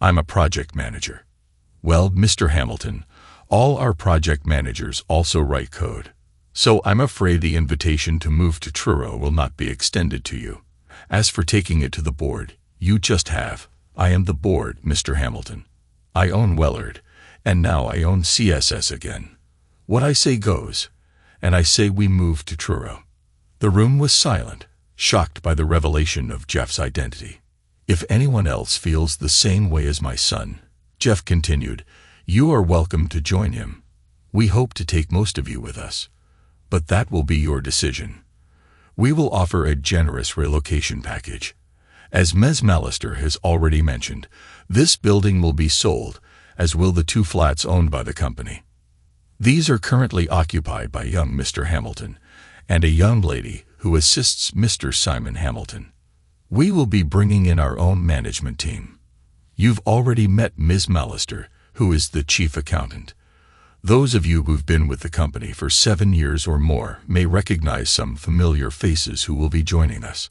Speaker 1: I'm a project manager. Well, Mr. Hamilton, all our project managers also write code. So I'm afraid the invitation to move to Truro will not be extended to you. As for taking it to the board, you just have. I am the board, Mr. Hamilton. I own Wellard, and now I own CSS again. What I say goes, and I say we move to Truro. The room was silent, shocked by the revelation of Jeff's identity. If anyone else feels the same way as my son, Jeff continued, you are welcome to join him. We hope to take most of you with us, but that will be your decision. We will offer a generous relocation package. As Ms. Mallister has already mentioned, this building will be sold, as will the 2 flats owned by the company. These are currently occupied by young Mr. Hamilton and a young lady who assists Mr. Simon Hamilton. We will be bringing in our own management team. You've already met Ms. Mallister, who is the chief accountant. Those of you who've been with the company for 7 years or more may recognize some familiar faces who will be joining us.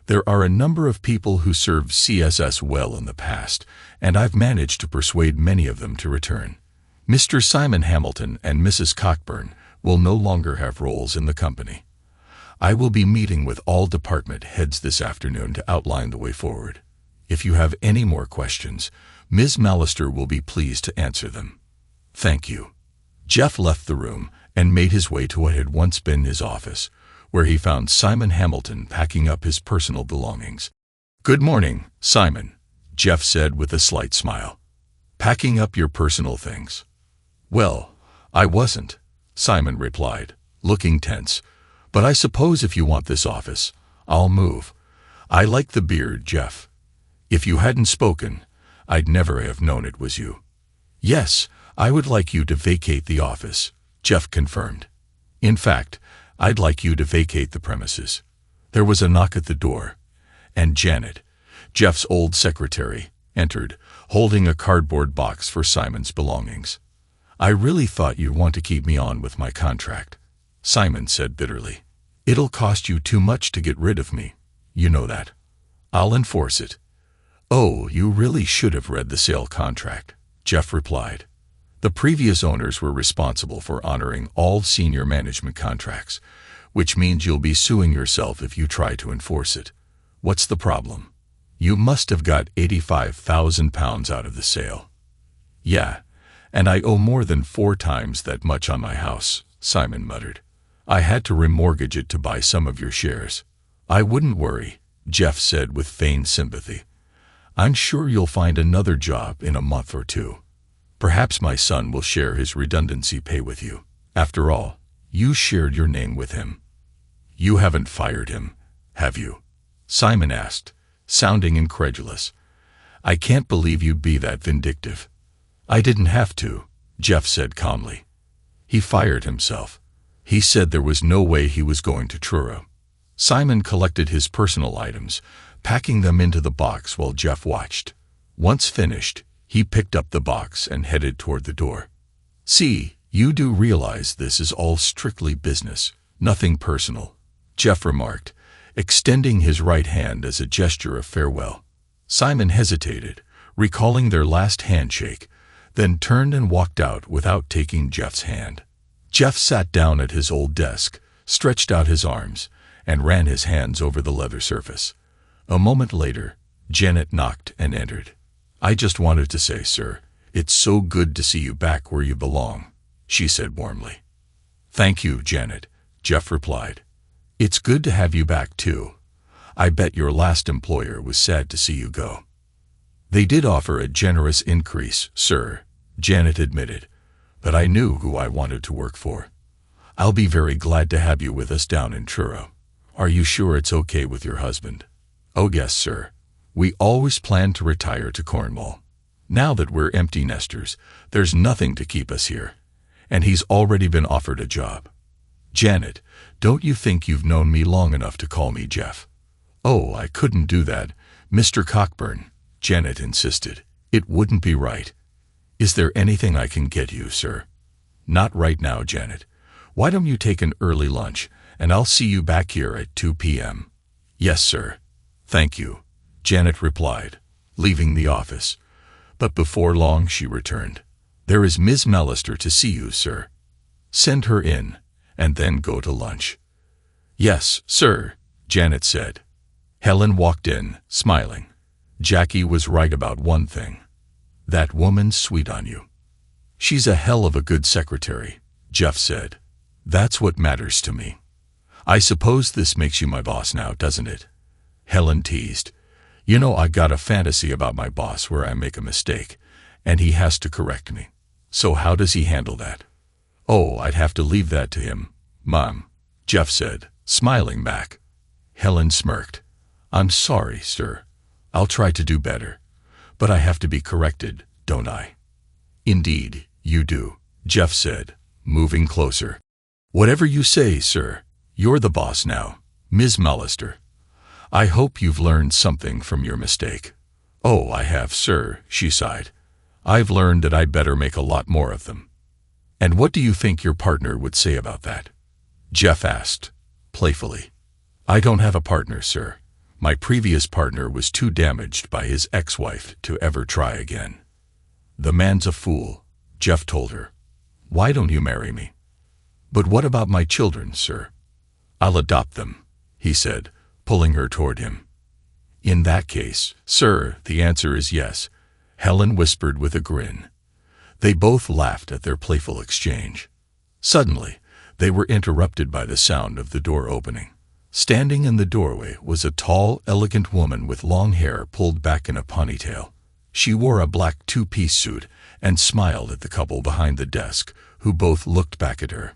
Speaker 1: There are a number of people who served CSS well in the past, and I've managed to persuade many of them to return. Mr. Simon Hamilton and Mrs. Cockburn will no longer have roles in the company. I will be meeting with all department heads this afternoon to outline the way forward. If you have any more questions, Ms. Mallister will be pleased to answer them. Thank you. Jeff left the room and made his way to what had once been his office, where he found Simon Hamilton packing up his personal belongings. Good morning, Simon, Jeff said with a slight smile. Packing up your personal things? Well, I wasn't, Simon replied, looking tense. But I suppose if you want this office, I'll move. I like the beard, Jeff. If you hadn't spoken, I'd never have known it was you. Yes, I would like you to vacate the office, Jeff confirmed. In fact, I'd like you to vacate the premises. There was a knock at the door, and Janet, Jeff's old secretary, entered, holding a cardboard box for Simon's belongings. I really thought you'd want to keep me on with my contract, Simon said bitterly. It'll cost you too much to get rid of me. You know that. I'll enforce it. Oh, you really should have read the sale contract, Jeff replied. The previous owners were responsible for honoring all senior management contracts, which means you'll be suing yourself if you try to enforce it. What's the problem? You must have got £85,000 out of the sale. Yeah, and I owe more than 4 times that much on my house, Simon muttered. I had to remortgage it to buy some of your shares. I wouldn't worry, Jeff said with feigned sympathy. I'm sure you'll find another job in a month or 2. Perhaps my son will share his redundancy pay with you. After all, you shared your name with him. You haven't fired him, have you? Simon asked, sounding incredulous. I can't believe you'd be that vindictive. I didn't have to, Jeff said calmly. He fired himself. He said there was no way he was going to Truro. Simon collected his personal items, packing them into the box while Jeff watched. Once finished, he picked up the box and headed toward the door. See, you do realize this is all strictly business, nothing personal, Jeff remarked, extending his right hand as a gesture of farewell. Simon hesitated, recalling their last handshake, then turned and walked out without taking Jeff's hand. Jeff sat down at his old desk, stretched out his arms, and ran his hands over the leather surface. A moment later, Janet knocked and entered. I just wanted to say, sir, it's so good to see you back where you belong, she said warmly. Thank you, Janet, Jeff replied. It's good to have you back, too. I bet your last employer was sad to see you go. They did offer a generous increase, sir, Janet admitted, but I knew who I wanted to work for. I'll be very glad to have you with us down in Truro. Are you sure it's okay with your husband? Oh, yes, sir. We always planned to retire to Cornwall. Now that we're empty nesters, there's nothing to keep us here. And he's already been offered a job. Janet, don't you think you've known me long enough to call me Jeff? Oh, I couldn't do that, Mr. Cockburn, Janet insisted. It wouldn't be right. Is there anything I can get you, sir? Not right now, Janet. Why don't you take an early lunch, and I'll see you back here at 2 p.m. Yes, sir. Thank you, Janet replied, leaving the office. But before long she returned. "There is Miss Mallister to see you, sir." "Send her in, and then go to lunch." "Yes, sir," Janet said. Helen walked in, smiling. Jackie was right about one thing. That woman's sweet on you. "She's a hell of a good secretary," Jeff said. "That's what matters to me." "I suppose this makes you my boss now, doesn't it?" Helen teased. "You know, I got a fantasy about my boss where I make a mistake, and he has to correct me. So how does he handle that?" "Oh, I'd have to leave that to him, Mom," Jeff said, smiling back. Helen smirked. "I'm sorry, sir. I'll try to do better. But I have to be corrected, don't I?" "Indeed, you do," Jeff said, moving closer. "Whatever you say, sir. You're the boss now, Ms. Mallister. I hope you've learned something from your mistake." "Oh, I have, sir," she sighed. "I've learned that I'd better make a lot more of them." "And what do you think your partner would say about that?" Jeff asked, playfully. "I don't have a partner, sir. My previous partner was too damaged by his ex-wife to ever try again." "The man's a fool," Jeff told her. "Why don't you marry me?" "But what about my children, sir?" "I'll adopt them," he said, pulling her toward him. "In that case, sir, the answer is yes," Helen whispered with a grin. They both laughed at their playful exchange. Suddenly, they were interrupted by the sound of the door opening. Standing in the doorway was a tall, elegant woman with long hair pulled back in a ponytail. She wore a black two-piece suit and smiled at the couple behind the desk, who both looked back at her.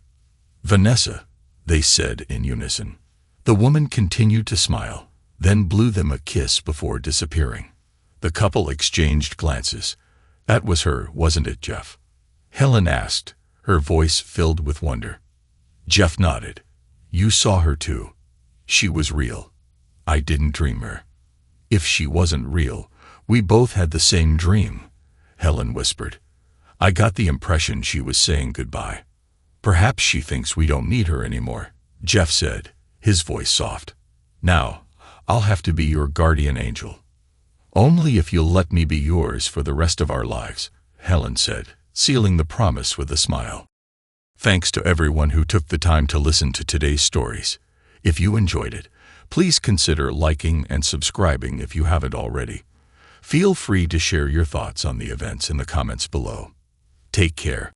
Speaker 1: "Vanessa," they said in unison. The woman continued to smile, then blew them a kiss before disappearing. The couple exchanged glances. "That was her, wasn't it, Jeff?" Helen asked, her voice filled with wonder. Jeff nodded. "You saw her too. She was real. I didn't dream her." "If she wasn't real, we both had the same dream," Helen whispered. "I got the impression she was saying goodbye." "Perhaps she thinks we don't need her anymore," Jeff said, his voice soft. "Now, I'll have to be your guardian angel." "Only if you'll let me be yours for the rest of our lives," Helen said, sealing the promise with a smile. Thanks to everyone who took the time to listen to today's stories. If you enjoyed it, please consider liking and subscribing if you haven't already. Feel free to share your thoughts on the events in the comments below. Take care.